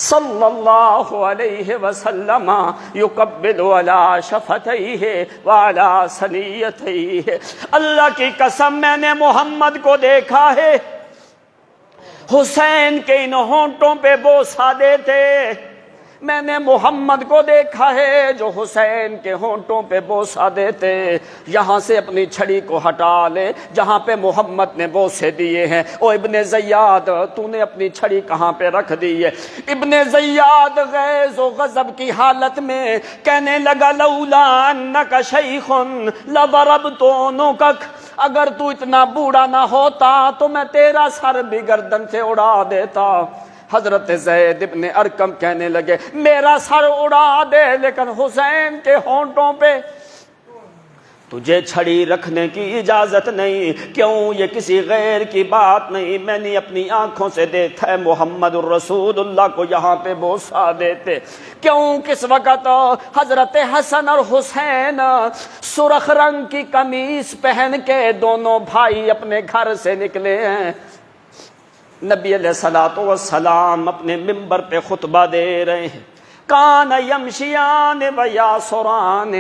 صلی اللہ علیہ وسلم یقبل علی شفتیہ وعلی ثنیتیہ، اللہ کی قسم میں نے محمد کو دیکھا ہے حسین کے ان ہونٹوں پہ بوسہ دیتے، میں نے محمد کو دیکھا ہے جو حسین کے ہونٹوں پہ بوسہ دیتے۔ یہاں سے اپنی چھڑی کو ہٹا لے جہاں پہ محمد نے بوسے دیے ہیں۔ او ابن زیاد، تو نے اپنی چھڑی کہاں پہ رکھ دی ہے؟ ابن زیاد غیظ و غضب کی حالت میں کہنے لگا لولا انک شیخ لضربت عنقک، اگر تو اتنا بوڑھا نہ ہوتا تو میں تیرا سر بھی گردن سے اڑا دیتا۔ حضرت زید ابن ارقم کہنے لگے میرا سر اڑا دے لیکن حسین کے ہونٹوں پہ تجھے چھڑی رکھنے کی اجازت نہیں۔ کیوں؟ یہ کسی غیر کی بات نہیں، میں نے اپنی آنکھوں سے دیکھا ہے محمد الرسول اللہ کو یہاں پہ بوسہ دیتے۔ کیوں؟ کس وقت حضرت حسن اور حسین سرخ رنگ کی قمیص پہن کے دونوں بھائی اپنے گھر سے نکلے ہیں، نبی علیہ الصلوۃ والسلام اپنے ممبر پہ خطبہ دے رہے ہیں، کان یمشیان و یاسران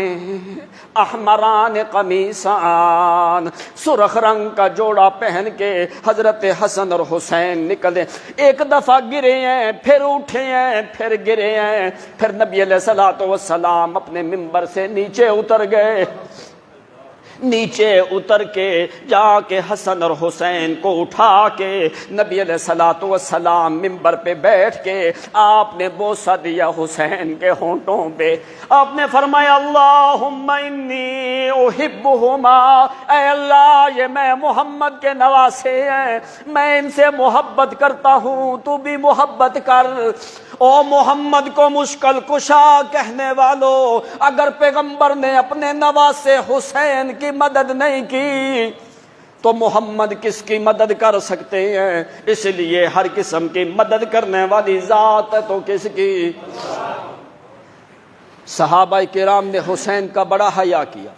احمران قمیصان، سرخ رنگ کا جوڑا پہن کے حضرت حسن اور حسین نکلے، ایک دفعہ گرے ہیں پھر اٹھے ہیں پھر گرے ہیں، پھر نبی علیہ الصلوۃ والسلام اپنے ممبر سے نیچے اتر گئے، نیچے اتر کے جا کے حسن اور حسین کو اٹھا کے نبی علیہ الصلوۃ والسلام ممبر پہ بیٹھ کے آپ نے بوسہ دیا حسین کے ہونٹوں پہ۔ آپ نے فرمایا اللہم انی احبہما، اے اللہ یہ میں محمد کے نواسے ہیں، میں ان سے محبت کرتا ہوں، تو بھی محبت کر۔ او محمد کو مشکل کشا کہنے والو، اگر پیغمبر نے اپنے نواسے حسین کی مدد نہیں کی تو محمد کس کی مدد کر سکتے ہیں؟ اس لیے ہر قسم کی مدد کرنے والی ذات تو کس کی؟ صحابہ کرام نے حسین کا بڑا حیا کیا،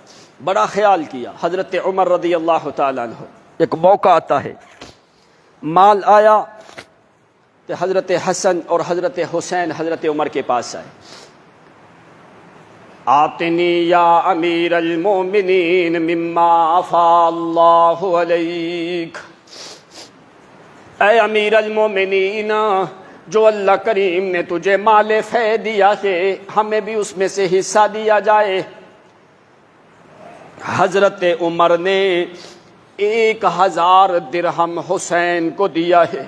بڑا خیال کیا۔ حضرت عمر رضی اللہ تعالیٰ عنہ، ایک موقع آتا ہے مال آیا کہ حضرت حسن اور حضرت حسین حضرت عمر کے پاس آئے، آتنی یا امیر المومنین مما افاء اللہ علیک، اے امیر المومنین جو اللہ کریم نے تجھے مال فے دیا ہے ہمیں بھی اس میں سے حصہ دیا جائے۔ حضرت عمر نے 1000 درہم حسین کو دیا ہے۔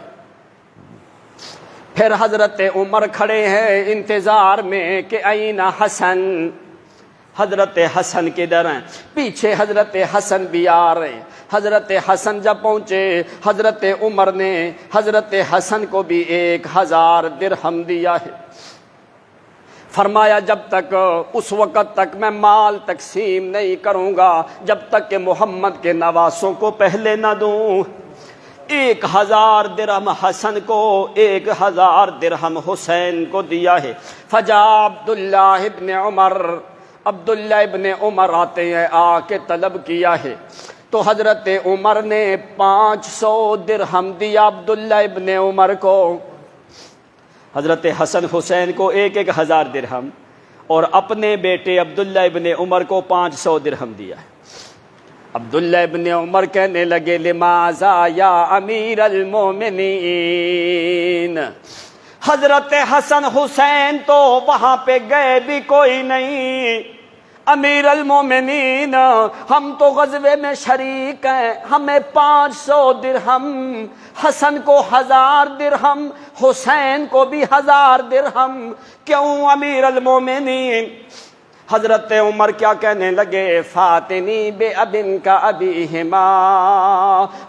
پھر حضرت عمر کھڑے ہیں انتظار میں کہ این حسن، حضرت حسن کدھر ہیں؟ پیچھے حضرت حسن بھی آ رہے ہیں۔ حضرت حسن جب پہنچے حضرت عمر نے حضرت حسن کو بھی 1000 درہم دیا ہے۔ فرمایا جب تک اس وقت تک میں مال تقسیم نہیں کروں گا جب تک کہ محمد کے نواسوں کو پہلے نہ دوں۔ 1000 درہم حسن کو، 1000 درہم حسین کو دیا ہے۔ فجا عبداللہ ابن عمر، عبداللہ ابن عمر آتے ہیں، آ کے طلب کیا ہے تو حضرت عمر نے 500 درہم دیا عبداللہ ابن عمر کو، حضرت حسن حسین کو 1000 درہم اور اپنے بیٹے عبداللہ ابن عمر کو 500 درہم دیا ہے۔ عبداللہ ابن عمر کہنے لگے لماذا یا امیر المومنین، حضرت حسن حسین تو وہاں پہ گئے بھی کوئی نہیں، امیر المومنین ہم تو غزوے میں شریک ہیں، ہمیں 500 درہم، حسن کو 1000 درہم، حسین کو بھی 1000 درہم، کیوں امیر المومنین؟ حضرت عمر کیا کہنے لگے؟ فاتنی بے ابن کا ابیہما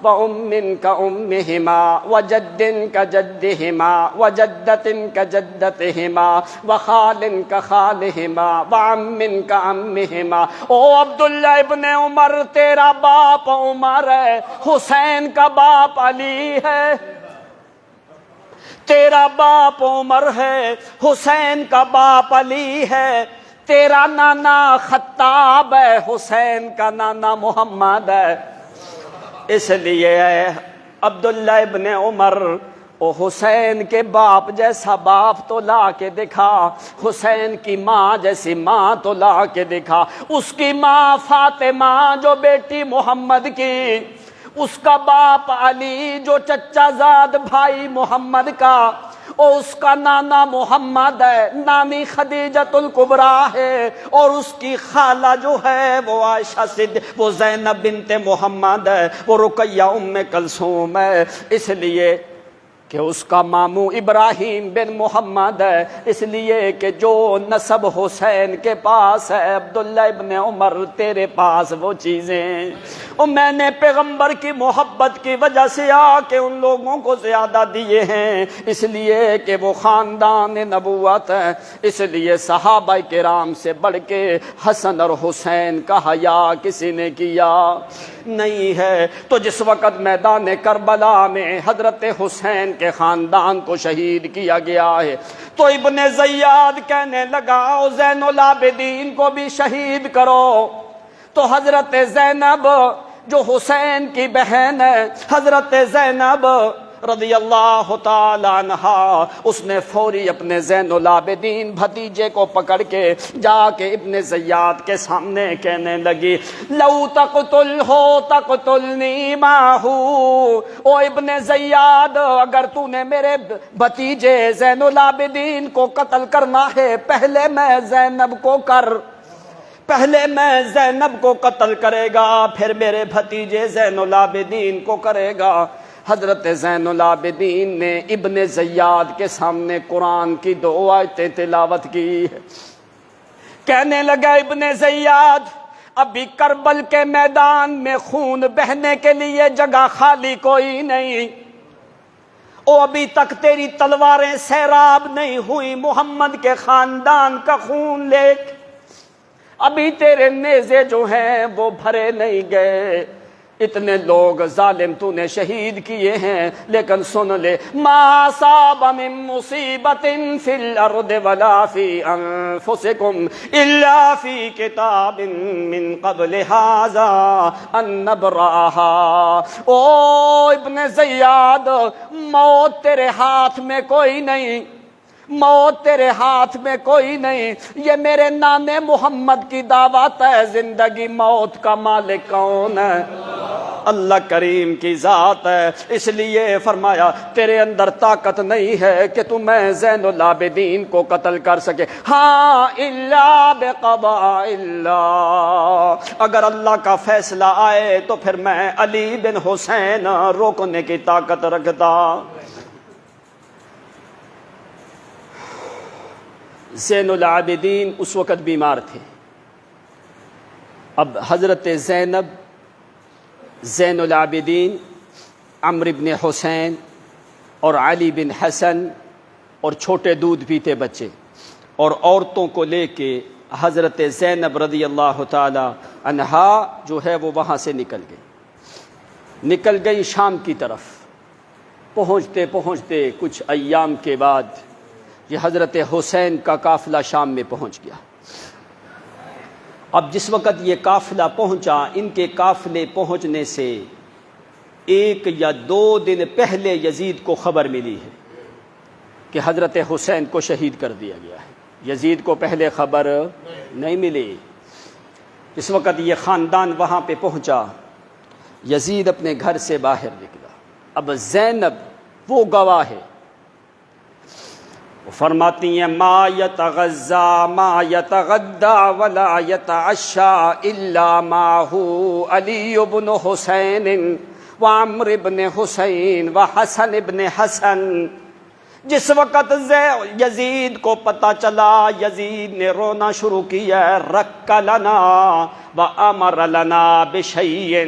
و امن کا امہما و جدن کا جدہما و جدتن کا جدتہما و خالن کا خالہما و عمن کا عمہما۔ او عبداللہ ابن عمر، تیرا باپ عمر ہے، حسین کا باپ علی ہے، تیرا باپ عمر ہے، حسین کا باپ علی ہے، تیرا نانا خطاب ہے، حسین کا نانا محمد ہے۔ اس لیے عبداللہ ابن عمر، او حسین کے باپ جیسا باپ تو لا کے دکھا، حسین کی ماں جیسی ماں تو لا کے دکھا۔ اس کی ماں فاطمہ جو بیٹی محمد کی، اس کا باپ علی جو چچا زاد بھائی محمد کا، اور اس کا نانا محمد ہے، نانی خدیجۃ الکبریٰ ہے، اور اس کی خالہ جو ہے وہ عائشہ صدیقہ، وہ زینب بنت محمد ہے، وہ رقیہ ام کلثوم ہے، اس لیے کہ اس کا ماموں ابراہیم بن محمد ہے، اس لیے کہ جو نسب حسین کے پاس ہے عبداللہ ابن عمر تیرے پاس وہ چیزیں، اور میں نے پیغمبر کی محبت کی وجہ سے آ کے ان لوگوں کو زیادہ دیے ہیں، اس لیے کہ وہ خاندان نبوت ہے، اس لیے صحابہ کرام سے بڑھ کے حسن اور حسین کا حیا کسی نے کیا نہیں ہے۔ تو جس وقت میدان کربلا میں حضرت حسین کے خاندان کو شہید کیا گیا ہے، تو ابن زیاد کہنے لگا زین العابدین کو بھی شہید کرو۔ تو حضرت زینب جو حسین کی بہن ہے، حضرت زینب رضی اللہ تعالی عنہا، اس نے فوری اپنے زین العابدین بھتیجے کو پکڑ کے جا کے ابن زیاد کے سامنے کہنے لگی لو تقتل ہو تقتلنی ماہو، او ابن زیاد اگر تو نے میرے بھتیجے زین العابدین کو قتل کرنا ہے، پہلے میں زینب کو کر، پہلے میں زینب کو قتل کرے گا، پھر میرے بھتیجے زین العابدین کو کرے گا۔ حضرت زین العابدین نے ابن زیاد کے سامنے قرآن کی 2 آیتیں تلاوت کی، کہنے لگا ابن زیاد ابھی کربل کے میدان میں خون بہنے کے لیے جگہ خالی کوئی نہیں، او ابھی تک تیری تلواریں سیراب نہیں ہوئی محمد کے خاندان کا خون لے، ابھی تیرے نیزے جو ہیں وہ بھرے نہیں گئے، اتنے لوگ ظالم تو نے شہید کیے ہیں، لیکن سن لے ما اصاب من مصیبت فی الارض ولا فی انفسکم الا فی کتاب من قبل ھذا ان نبرأھا۔ او ابن زیاد، موت تیرے ہاتھ میں کوئی نہیں، موت تیرے ہاتھ میں کوئی نہیں، یہ میرے نانے محمد کی دعوت ہے۔ زندگی موت کا مالک کون ہے؟ اللہ کریم کی ذات ہے۔ اس لیے فرمایا تیرے اندر طاقت نہیں ہے کہ تم زین العابدین کو قتل کر سکے، ہاں الا بقضاء اللہ، اگر اللہ کا فیصلہ آئے تو پھر میں علی بن حسین روکنے کی طاقت رکھتا۔ زین العابدین اس وقت بیمار تھے۔ اب حضرت زینب، زین العابدین، عمرو بن حسین اور علی بن حسن اور چھوٹے دودھ پیتے بچے اور عورتوں کو لے کے حضرت زینب رضی اللہ تعالی عنہا جو ہے وہ وہاں سے نکل گئی شام کی طرف۔ پہنچتے پہنچتے کچھ ایام کے بعد یہ حضرت حسین کا قافلہ شام میں پہنچ گیا۔ اب جس وقت یہ قافلہ پہنچا، ان کے قافلے پہنچنے سے 1 یا 2 دن پہلے یزید کو خبر ملی ہے کہ حضرت حسین کو شہید کر دیا گیا ہے۔ یزید کو پہلے خبر نہیں ملی۔ اس وقت یہ خاندان وہاں پہ پہنچا، یزید اپنے گھر سے باہر نکلا۔ اب زینب وہ گواہ ہے، فرماتی ہیں ما یتغذا ما یتغدا ولا یتعشا الا ماہو علی بن حسین وعمر بن حسین وحسن بن حسن۔ جس وقت یزید کو پتہ چلا، یزید نے رونا شروع کیا، رک لنا وامر لنا بشیء،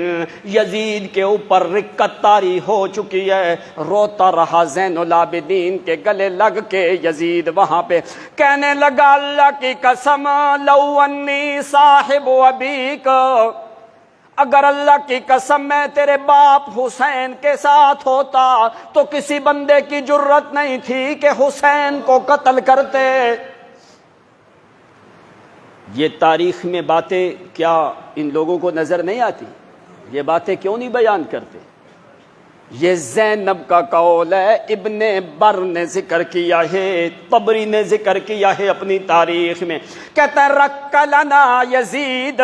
یزید کے اوپر رکت طاری ہو چکی ہے، روتا رہا زین العابدین کے گلے لگ کے۔ یزید وہاں پہ کہنے لگا اللہ کی قسم لو انی صاحب ابیک، اگر اللہ کی قسم میں تیرے باپ حسین کے ساتھ ہوتا تو کسی بندے کی جرت نہیں تھی کہ حسین کو قتل کرتے۔ یہ تاریخ میں باتیں کیا ان لوگوں کو نظر نہیں آتی؟ یہ باتیں کیوں نہیں بیان کرتے؟ یہ زینب کا قول ہے، ابن بر نے ذکر کیا ہے، طبری نے ذکر کیا ہے اپنی تاریخ میں، کہتا ہے رک لنا یزید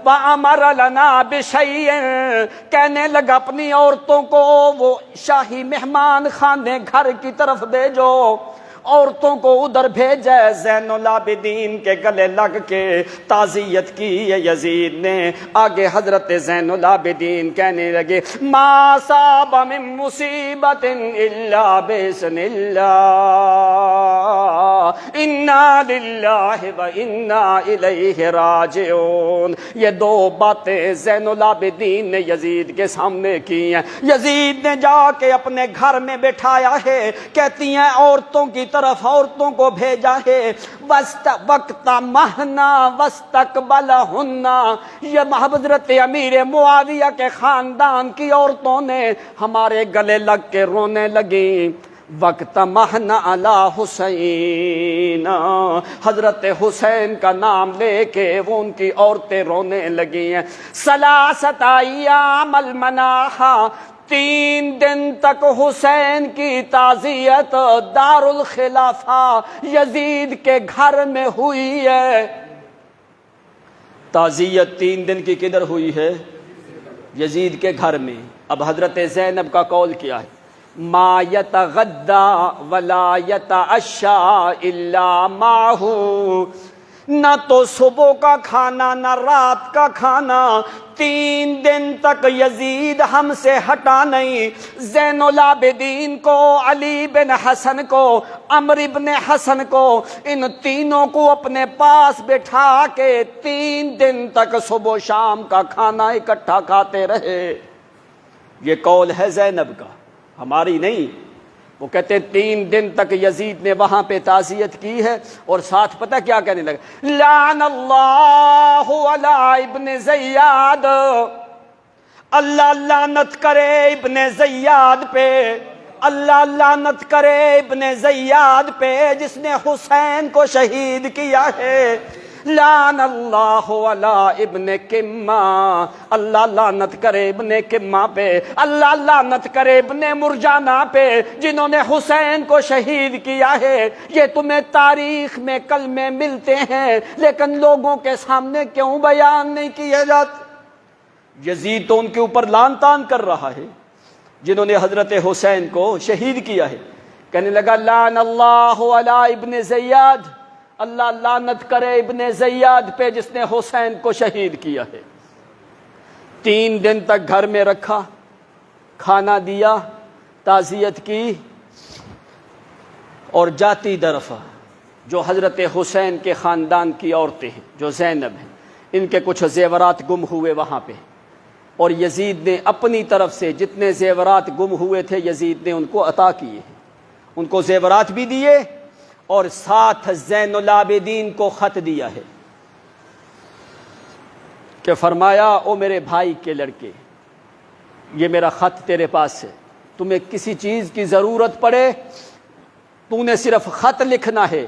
وامر لنا بشیء، کہنے لگا اپنی عورتوں کو وہ شاہی مہمان خانے گھر کی طرف بھیجو، عورتوں کو ادھر بھیجے۔ زین العابدین کے گلے لگ کے تعزیت کی یزید نے۔ آگے حضرت زین العابدین کہنے لگے ما صاب من مصیبت الا باذن اللہ انا للہ و انا الیہ راجعون۔ یہ دو باتیں زین العابدین نے یزید کے سامنے کی ہیں۔ یزید نے جا کے اپنے گھر میں بٹھایا ہے، کہتی ہیں عورتوں کی طرف عورتوں کو بھیجا ہے، وقت مہنا واستقبلہن، یہ حضرت امیر معاویہ کے خاندان کی عورتوں نے ہمارے گلے لگ کے رونے لگیں۔ وقت مہنا علی حسین، حضرت حسین کا نام لے کے وہ ان کی عورتیں رونے لگی ہیں۔ ثلاثۃ ایام المناحہ، 3 دن تک حسین کی تعزیت دار الخلافہ یزید کے گھر میں ہوئی ہے۔ تعزیت 3 دن کی کدھر ہوئی ہے؟ یزید کے گھر میں۔ اب حضرت زینب کا قول کیا ہے؟ ما یتغدا ولا یتعشا الا ماہو، نہ تو صبح کا کھانا نہ رات کا کھانا، 3 دن تک یزید ہم سے ہٹا نہیں۔ زین العابدین کو، علی بن حسن کو، عمر بن حسن کو، ان تینوں کو اپنے پاس بٹھا کے 3 دن تک صبح و شام کا کھانا اکٹھا کھاتے رہے۔ یہ قول ہے زینب کا، ہماری نہیں۔ وہ کہتے 3 دن تک یزید نے وہاں پہ تعزیت کی ہے، اور ساتھ پتہ کیا کہنے لگا؟ لعن اللہ علی ابن زیاد، اللہ لعنت کرے ابن زیاد پہ، اللہ لعنت کرے ابن زیاد پہ جس نے حسین کو شہید کیا ہے۔ لعن اللہ علی ابن کما، اللہ لعنت کرے ابن کما پہ، اللہ لعنت کرے ابن مرجانہ پہ جنہوں نے حسین کو شہید کیا ہے۔ یہ تمہیں تاریخ میں کلمے ملتے ہیں لیکن لوگوں کے سامنے کیوں بیان نہیں کیے جاتے؟ یزید تو ان کے اوپر لعن طعن کر رہا ہے جنہوں نے حضرت حسین کو شہید کیا ہے۔ کہنے لگا لعن اللہ علی ابن زیاد، اللہ لعنت کرے ابن زیاد پہ جس نے حسین کو شہید کیا ہے۔ 3 دن تک گھر میں رکھا، کھانا دیا، تعزیت کی، اور جاتی طرف جو حضرت حسین کے خاندان کی عورتیں ہیں، جو زینب ہیں، ان کے کچھ زیورات گم ہوئے وہاں پہ، اور یزید نے اپنی طرف سے جتنے زیورات گم ہوئے تھے یزید نے ان کو عطا کیے ہیں، ان کو زیورات بھی دیے، اور ساتھ زین العابدین کو خط دیا ہے کہ فرمایا او میرے بھائی کے لڑکے، یہ میرا خط تیرے پاس ہے، تمہیں کسی چیز کی ضرورت پڑے تو نے صرف خط لکھنا ہے،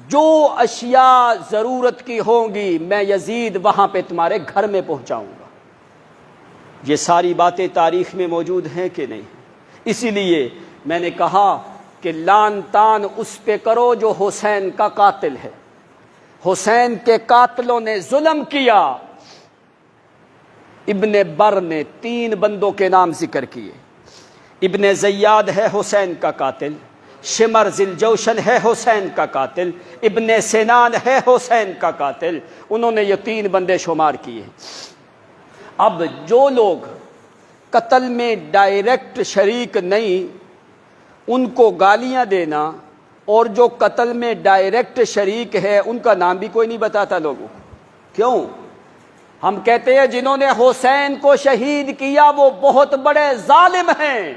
جو اشیاء ضرورت کی ہوں گی میں یزید وہاں پہ تمہارے گھر میں پہنچاؤں گا۔ یہ ساری باتیں تاریخ میں موجود ہیں کہ نہیں؟ اسی لیے میں نے کہا کہ لعن طعن اس پہ کرو جو حسین کا قاتل ہے۔ حسین کے قاتلوں نے ظلم کیا۔ ابن بر نے 3 بندوں کے نام ذکر کیے۔ ابن زیاد ہے حسین کا قاتل، شمر ذوالجوشن ہے حسین کا قاتل، ابن سنان ہے حسین کا قاتل، انہوں نے یہ 3 بندے شمار کیے۔ اب جو لوگ قتل میں ڈائریکٹ شریک نہیں ان کو گالیاں دینا، اور جو قتل میں ڈائریکٹ شریک ہے ان کا نام بھی کوئی نہیں بتاتا لوگوں کو۔ کیوں؟ ہم کہتے ہیں جنہوں نے حسین کو شہید کیا وہ بہت بڑے ظالم ہیں،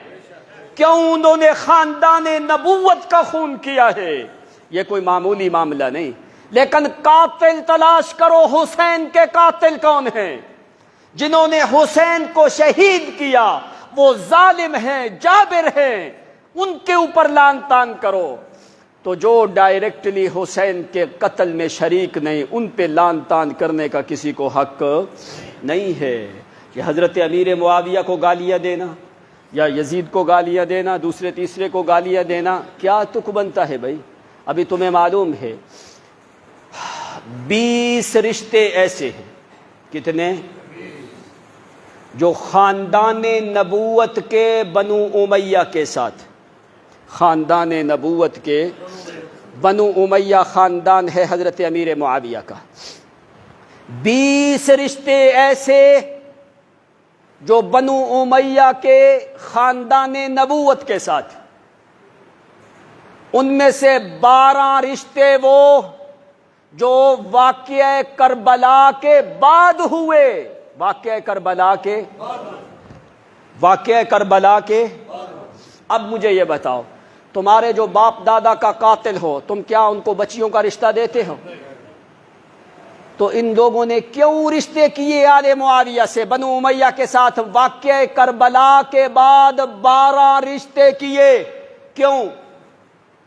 کیوں انہوں نے خاندان نبوت کا خون کیا ہے؟ یہ کوئی معمولی معاملہ نہیں۔ لیکن قاتل تلاش کرو، حسین کے قاتل کون ہیں؟ جنہوں نے حسین کو شہید کیا وہ ظالم ہیں، جابر ہیں، ان کے اوپر لعن طعن کرو۔ تو جو ڈائریکٹلی حسین کے قتل میں شریک نہیں ان پہ لعن طعن کرنے کا کسی کو حق نہیں ہے۔ کہ حضرت امیر معاویہ کو گالیاں دینا یا یزید کو گالیاں دینا، دوسرے تیسرے کو گالیاں دینا، کیا تک بنتا ہے بھائی؟ ابھی تمہیں معلوم ہے 20 رشتے ایسے ہیں، کتنے؟ جو خاندان نبوت کے بنو امیہ کے ساتھ، خاندان نبوت کے بنو امیہ خاندان ہے حضرت امیر معاویہ کا، 20 رشتے ایسے جو بنو امیہ کے خاندان نبوت کے ساتھ، ان میں سے 12 رشتے وہ جو واقعہ کربلا کے بعد ہوئے، واقعہ کربلا کے۔ اب مجھے یہ بتاؤ، تمہارے جو باپ دادا کا قاتل ہو تم کیا ان کو بچیوں کا رشتہ دیتے ہو؟ تو ان لوگوں نے کیوں رشتے کیے آل معاویہ سے، بنو امیہ کے ساتھ؟ واقعہ کربلا کے بعد 12 رشتے کیے، کیوں؟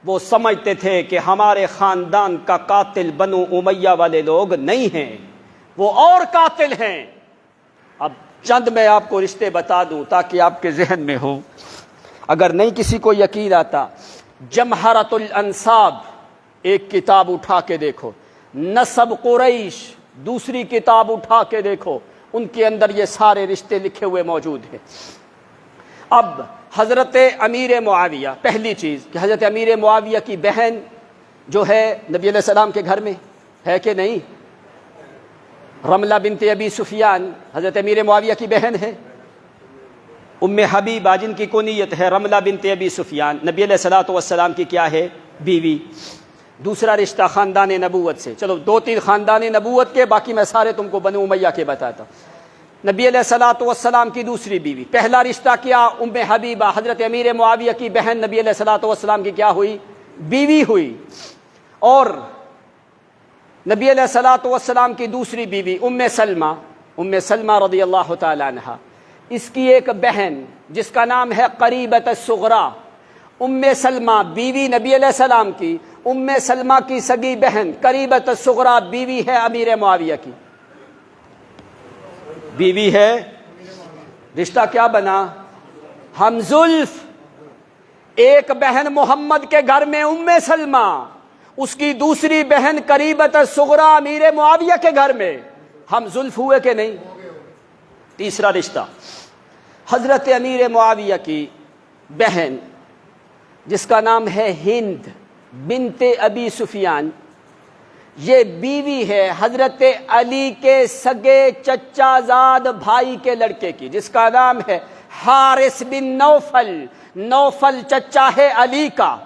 وہ سمجھتے تھے کہ ہمارے خاندان کا قاتل بنو امیہ والے لوگ نہیں ہیں، وہ اور قاتل ہیں۔ اب چند میں آپ کو رشتے بتا دوں تاکہ آپ کے ذہن میں ہو، اگر نہیں کسی کو یقین آتا۔ جمہرۃ الانصاب ایک کتاب اٹھا کے دیکھو، نسب قریش دوسری کتاب اٹھا کے دیکھو، ان کے اندر یہ سارے رشتے لکھے ہوئے موجود ہیں۔ اب حضرت امیر معاویہ، پہلی چیز کہ حضرت امیر معاویہ کی بہن جو ہے نبی علیہ السلام کے گھر میں ہے کہ نہیں؟ رملہ بنت ابی سفیان حضرت امیر معاویہ کی بہن ہے، ام حبیبہ جن کی کنیت ہے رملہ بنت ابی سفیان، نبی علیہ الصلوۃ والسلام کی کیا ہے؟ بیوی۔ دوسرا رشتہ خاندان نبوت سے، چلو 2-3 خاندان نبوت کے، باقی میں سارے تم کو بنو امیہ کے بتاتا ہوں۔ نبی علیہ الصلوۃ والسلام کی دوسری بیوی، پہلا رشتہ کیا؟ ام حبیبہ حضرت امیر معاویہ کی بہن، نبی علیہ الصلوۃ والسلام کی کیا ہوئی؟ بیوی ہوئی۔ اور نبی علیہ الصلوۃ والسلام کی دوسری بیوی ام سلمہ رضی اللہ تعالی عنہا، اس کی ایک بہن جس کا نام ہے قریبۃ الصغریٰ۔ ام سلمہ بیوی نبی علیہ السلام کی، ام سلمہ کی سگی بہن قریبۃ الصغریٰ بیوی ہے امیر معاویہ کی، بیوی ہے۔ رشتہ کیا بنا؟ ہم زلف۔ ایک بہن محمد کے گھر میں ام سلمہ، اس کی دوسری بہن قریبۃ الصغریٰ امیر معاویہ کے گھر میں، ہم زلف ہوئے کہ نہیں؟ تیسرا رشتہ حضرت امیر معاویہ کی بہن جس کا نام ہے ہند بنت ابی سفیان، یہ بیوی ہے حضرت علی کے سگے چچا زاد بھائی کے لڑکے کی، جس کا نام ہے حارث بن نوفل۔ نوفل چچا ہے علی کا،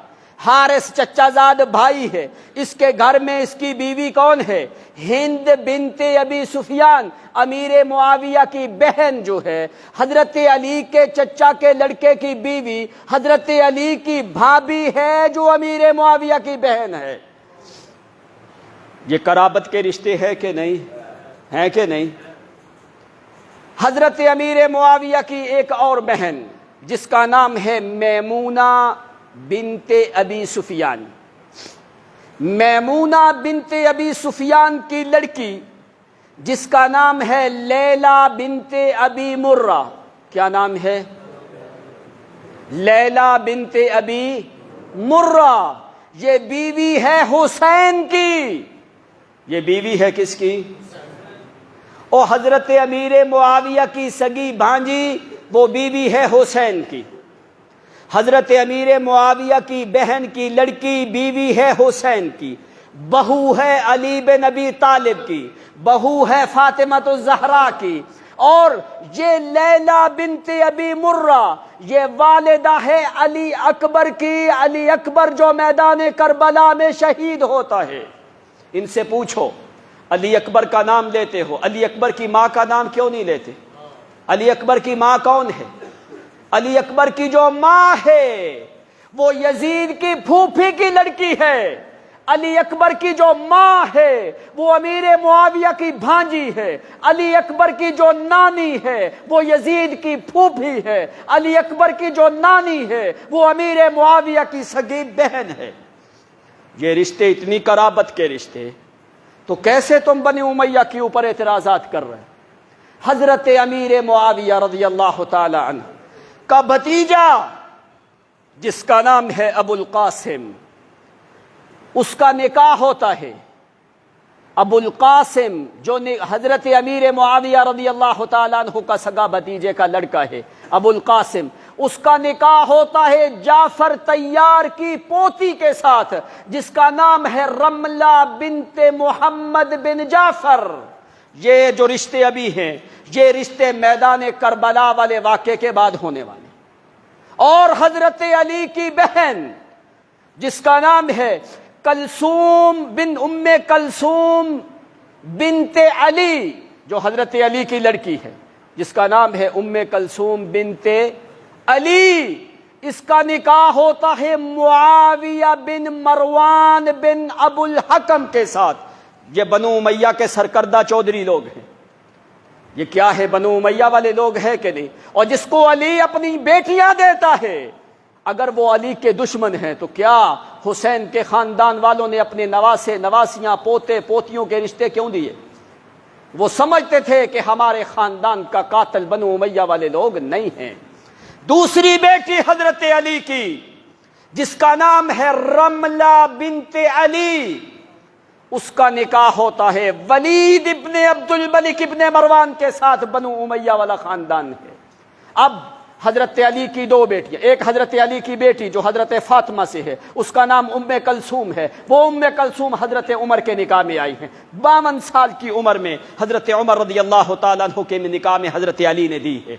حارث چچا زاد بھائی ہے۔ اس کے گھر میں اس کی بیوی کون ہے؟ ہند بنت ابی سفیان، امیر معاویہ کی بہن جو ہے، حضرت علی کے چچا کے لڑکے کی بیوی، حضرت علی کی بھابھی ہے جو امیر معاویہ کی بہن ہے۔ یہ قرابت کے رشتے ہیں کہ نہیں؟ ہیں کہ نہیں؟ حضرت امیر معاویہ کی ایک اور بہن جس کا نام ہے میمونہ بنت ابی سفیان، میمونہ بنت ابی سفیان کی لڑکی جس کا نام ہے لیلہ بنت ابی مرہ۔ کیا نام ہے؟ لیلہ بنت ابی مرہ۔ یہ بیوی ہے حسین کی، یہ بیوی ہے کس کی؟ اور حضرت امیر معاویہ کی سگی بھانجی، وہ بیوی ہے حسین کی۔ حضرت امیر معاویہ کی بہن کی لڑکی بیوی ہے حسین کی، بہو ہے علی بن ابی طالب کی، بہو ہے فاطمہ الزہرا کی، اور یہ لیلا بنت ابی مرہ یہ والدہ ہے علی اکبر کی، علی اکبر جو میدان کربلا میں شہید ہوتا ہے۔ ان سے پوچھو علی اکبر کا نام لیتے ہو، علی اکبر کی ماں کا نام کیوں نہیں لیتے؟ علی اکبر کی ماں کون ہے؟ علی اکبر کی جو ماں ہے وہ یزید کی پھوپھی کی لڑکی ہے۔ علی اکبر کی جو ماں ہے وہ امیر معاویہ کی بھانجی ہے۔ علی اکبر کی جو نانی ہے وہ یزید کی پھوپھی ہے۔ علی اکبر کی جو نانی ہے وہ امیر معاویہ کی سگی بہن ہے۔ یہ رشتے اتنی قرابت کے رشتے، تو کیسے تم بنی امیہ کے اوپر اعتراضات کر رہے ہیں؟ حضرت امیر معاویہ رضی اللہ تعالی عنہ کا بھتیجا جس کا نام ہے ابو القاسم، اس کا نکاح ہوتا ہے۔ ابو القاسم جو حضرت امیر معاویہ رضی اللہ تعالیٰ عنہ کا سگا بھتیجے کا لڑکا ہے، ابو القاسم، اس کا نکاح ہوتا ہے جعفر طیار کی پوتی کے ساتھ جس کا نام ہے رملہ بنت محمد بن جعفر۔ یہ جو رشتے ابھی ہیں یہ رشتے میدان کربلا والے واقعے کے بعد ہونے والے۔ اور حضرت علی کی بہن جس کا نام ہے کلثوم بن ام کلثوم بنت علی، جو حضرت علی کی لڑکی ہے جس کا نام ہے ام کلثوم بنت علی، اس کا نکاح ہوتا ہے معاویہ بن مروان بن ابو الحکم کے ساتھ۔ یہ بنو امیہ کے سرکردہ چودھری لوگ ہیں۔ یہ کیا ہے، بنو امیہ والے لوگ ہیں کہ نہیں؟ اور جس کو علی اپنی بیٹیاں دیتا ہے، اگر وہ علی کے دشمن ہیں تو کیا حسین کے خاندان والوں نے اپنے نواسے نواسیاں پوتے پوتیوں کے رشتے کیوں دیے؟ وہ سمجھتے تھے کہ ہمارے خاندان کا قاتل بنو امیہ والے لوگ نہیں ہیں۔ دوسری بیٹی حضرت علی کی جس کا نام ہے رملہ بنت علی، اس کا نکاح ہوتا ہے ولید ابن عبد الملک ابن مروان کے ساتھ، بنو امیہ والا خاندان ہے۔ اب حضرت علی کی دو بیٹیاں، ایک حضرت علی کی بیٹی جو حضرت فاطمہ سے ہے اس کا نام ام کلثوم ہے، وہ ام کلثوم حضرت عمر کے نکاح میں آئی ہیں۔ 52 سال کی عمر میں حضرت عمر رضی اللہ تعالیٰ عنہ کے نکاح میں حضرت علی نے دی ہے۔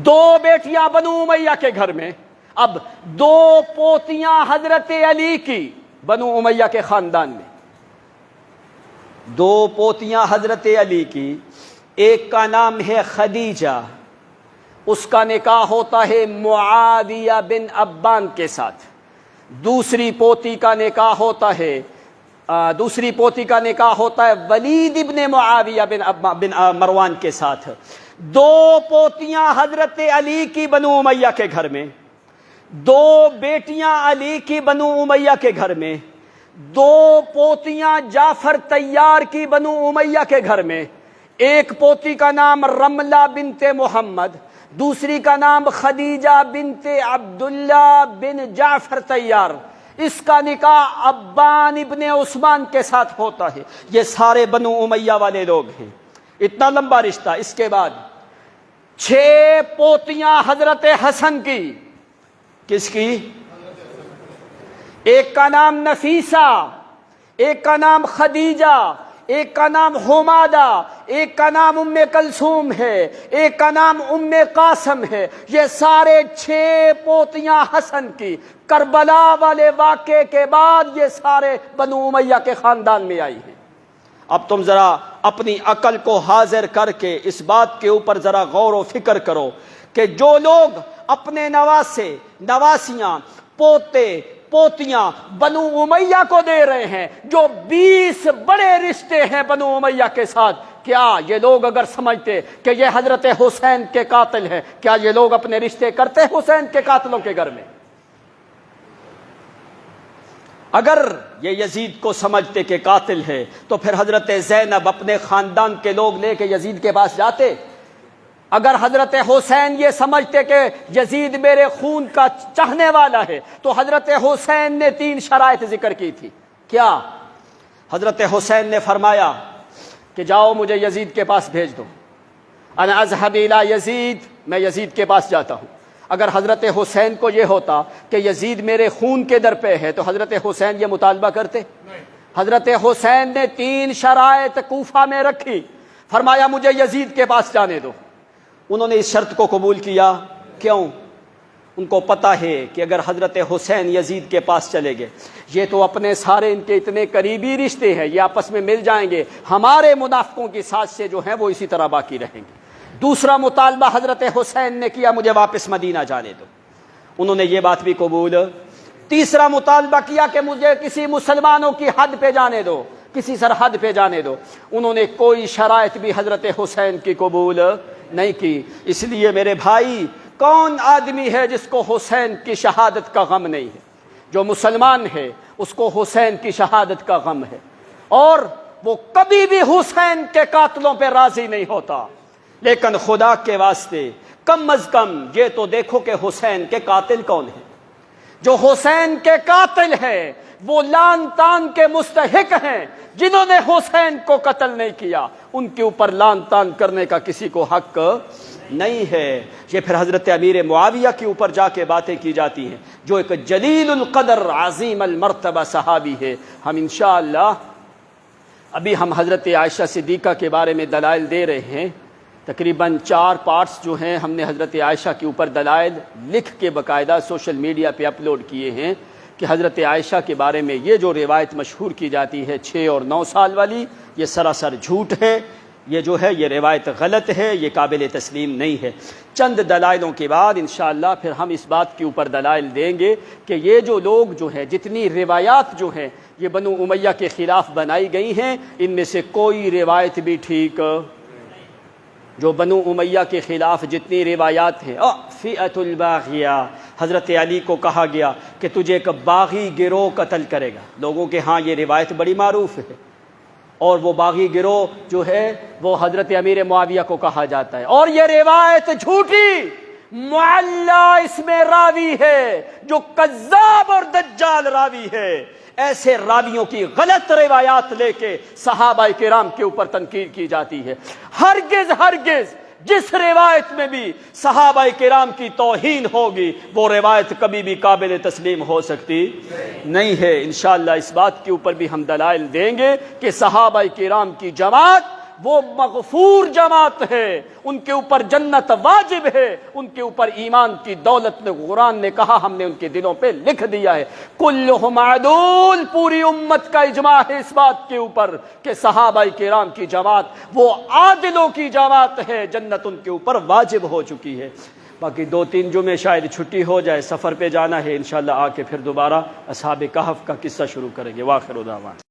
دو بیٹیاں بنو امیہ کے گھر میں، اب دو پوتیاں حضرت علی کی بنو امیہ کے خاندان میں، دو پوتیاں حضرت علی کی، ایک کا نام ہے خدیجہ، اس کا نکاح ہوتا ہے معاویہ بن ابان کے ساتھ۔ دوسری پوتی کا نکاح ہوتا ہے ولید ابن معاویہ بن مروان کے ساتھ۔ دو پوتیاں حضرت علی کی بنو امیہ کے گھر میں، دو بیٹیاں علی کی بنو امیہ کے گھر میں، دو پوتیاں جعفر طیار کی بنو امیہ کے گھر میں۔ ایک پوتی کا نام رملہ بنت محمد، دوسری کا نام خدیجہ بنت عبداللہ بن جعفر طیار، اس کا نکاح ابان ابن عثمان کے ساتھ ہوتا ہے۔ یہ سارے بنو امیہ والے لوگ ہیں۔ اتنا لمبا رشتہ۔ اس کے بعد 6 پوتیاں حضرت حسن کی، کس کی؟ ایک کا نام نفیسہ، ایک کا نام خدیجہ، ایک کا نام حمادہ، ایک کا نام ام کلثوم ہے، ایک کا نام ام قاسم ہے۔ یہ سارے 6 پوتیاں حسن کی کربلا والے واقعے کے بعد یہ سارے بنو امیہ کے خاندان میں آئی ہیں۔ اب تم ذرا اپنی عقل کو حاضر کر کے اس بات کے اوپر ذرا غور و فکر کرو کہ جو لوگ اپنے نواسے نواسیاں پوتے پوتیاں بنو امیہ کو دے رہے ہیں، جو 20 بڑے رشتے ہیں بنو امیہ کے ساتھ، کیا یہ لوگ اگر سمجھتے کہ یہ حضرت حسین کے قاتل ہیں، کیا یہ لوگ اپنے رشتے کرتے حسین کے قاتلوں کے گھر میں؟ اگر یہ یزید کو سمجھتے کہ قاتل ہے تو پھر حضرت زینب اپنے خاندان کے لوگ لے کے یزید کے پاس جاتے۔ اگر حضرت حسین یہ سمجھتے کہ یزید میرے خون کا چاہنے والا ہے تو حضرت حسین نے 3 شرائط ذکر کی تھی۔ کیا؟ حضرت حسین نے فرمایا کہ جاؤ مجھے یزید کے پاس بھیج دو، انا اذهب الى یزید، میں یزید کے پاس جاتا ہوں۔ اگر حضرت حسین کو یہ ہوتا کہ یزید میرے خون کے در پہ ہے تو حضرت حسین یہ مطالبہ کرتے؟ حضرت حسین نے 3 شرائط کوفہ میں رکھی، فرمایا مجھے یزید کے پاس جانے دو۔ انہوں نے اس شرط کو قبول کیا، کیوں؟ ان کو پتہ ہے کہ اگر حضرت حسین یزید کے پاس چلے گئے، یہ تو اپنے سارے ان کے اتنے قریبی رشتے ہیں، یہ آپس میں مل جائیں گے، ہمارے منافقوں کی سازشیں جو ہیں وہ اسی طرح باقی رہیں گی۔ دوسرا مطالبہ حضرت حسین نے کیا، مجھے واپس مدینہ جانے دو، انہوں نے یہ بات بھی قبول۔ تیسرا مطالبہ کیا کہ مجھے کسی مسلمانوں کی حد پہ جانے دو، کسی سرحد پہ جانے دو، انہوں نے کوئی شرائط بھی حضرت حسین کی قبول نہیں کی۔ اس لیے میرے بھائی، کون آدمی ہے جس کو حسین کی شہادت کا غم نہیں ہے؟ جو مسلمان ہے اس کو حسین کی شہادت کا غم ہے، اور وہ کبھی بھی حسین کے قاتلوں پہ راضی نہیں ہوتا۔ لیکن خدا کے واسطے کم از کم یہ تو دیکھو کہ حسین کے قاتل کون ہیں۔ جو حسین کے قاتل ہیں وہ لعن تان کے مستحق ہیں، جنہوں نے حسین کو قتل نہیں کیا ان کے اوپر لعن تان کرنے کا کسی کو حق نہیں ہے۔ یہ پھر حضرت امیر معاویہ کے اوپر جا کے باتیں کی جاتی ہیں، جو ایک جلیل القدر عظیم المرتبہ صحابی ہے۔ ہم انشاءاللہ ابھی ہم حضرت عائشہ صدیقہ کے بارے میں دلائل دے رہے ہیں، تقریباً 4 پارٹس جو ہیں ہم نے حضرت عائشہ کے اوپر دلائل لکھ کے باقاعدہ سوشل میڈیا پہ اپلوڈ کیے ہیں کہ حضرت عائشہ کے بارے میں یہ جو روایت مشہور کی جاتی ہے 6 اور 9 سال والی، یہ سراسر جھوٹ ہے، یہ جو ہے یہ روایت غلط ہے، یہ قابل تسلیم نہیں ہے۔ چند دلائلوں کے بعد انشاءاللہ پھر ہم اس بات کے اوپر دلائل دیں گے کہ یہ جو لوگ جو ہیں، جتنی روایات جو ہیں یہ بنو امیہ کے خلاف بنائی گئی ہیں، ان میں سے کوئی روایت بھی ٹھیک، جو بنو امیہ کے خلاف جتنی روایات ہیں، فئۃ الباغیہ، حضرت علی کو کہا گیا کہ تجھے ایک باغی گروہ قتل کرے گا، لوگوں کے ہاں یہ روایت بڑی معروف ہے، اور وہ باغی گروہ جو ہے وہ حضرت امیر معاویہ کو کہا جاتا ہے، اور یہ روایت جھوٹی معلّا اس میں راوی ہے جو کذاب اور دجال راوی ہے۔ ایسے راویوں کی غلط روایات لے کے صحابہ کرام کے اوپر تنقید کی جاتی ہے۔ ہرگز ہرگز جس روایت میں بھی صحابہ کرام کی توہین ہوگی وہ روایت کبھی بھی قابل تسلیم ہو سکتی نہیں ہے۔ انشاءاللہ اس بات کے اوپر بھی ہم دلائل دیں گے کہ صحابہ کرام کی جماعت وہ مغفور جماعت ہے، ان کے اوپر جنت واجب ہے، ان کے اوپر ایمان کی دولت نے، قرآن نے کہا ہم نے ان کے دلوں پہ لکھ دیا ہے۔ کلہم عدول، پوری امت کا اجماع ہے اس بات کے اوپر کہ صحابہ کرام کی جماعت وہ عادلوں کی جماعت ہے، جنت ان کے اوپر واجب ہو چکی ہے۔ باقی 2-3 جمعے شاید چھٹی ہو جائے، سفر پہ جانا ہے، انشاءاللہ آ کے پھر دوبارہ اصحاب کہف کا قصہ شروع کریں گے۔ وآخر دعوانا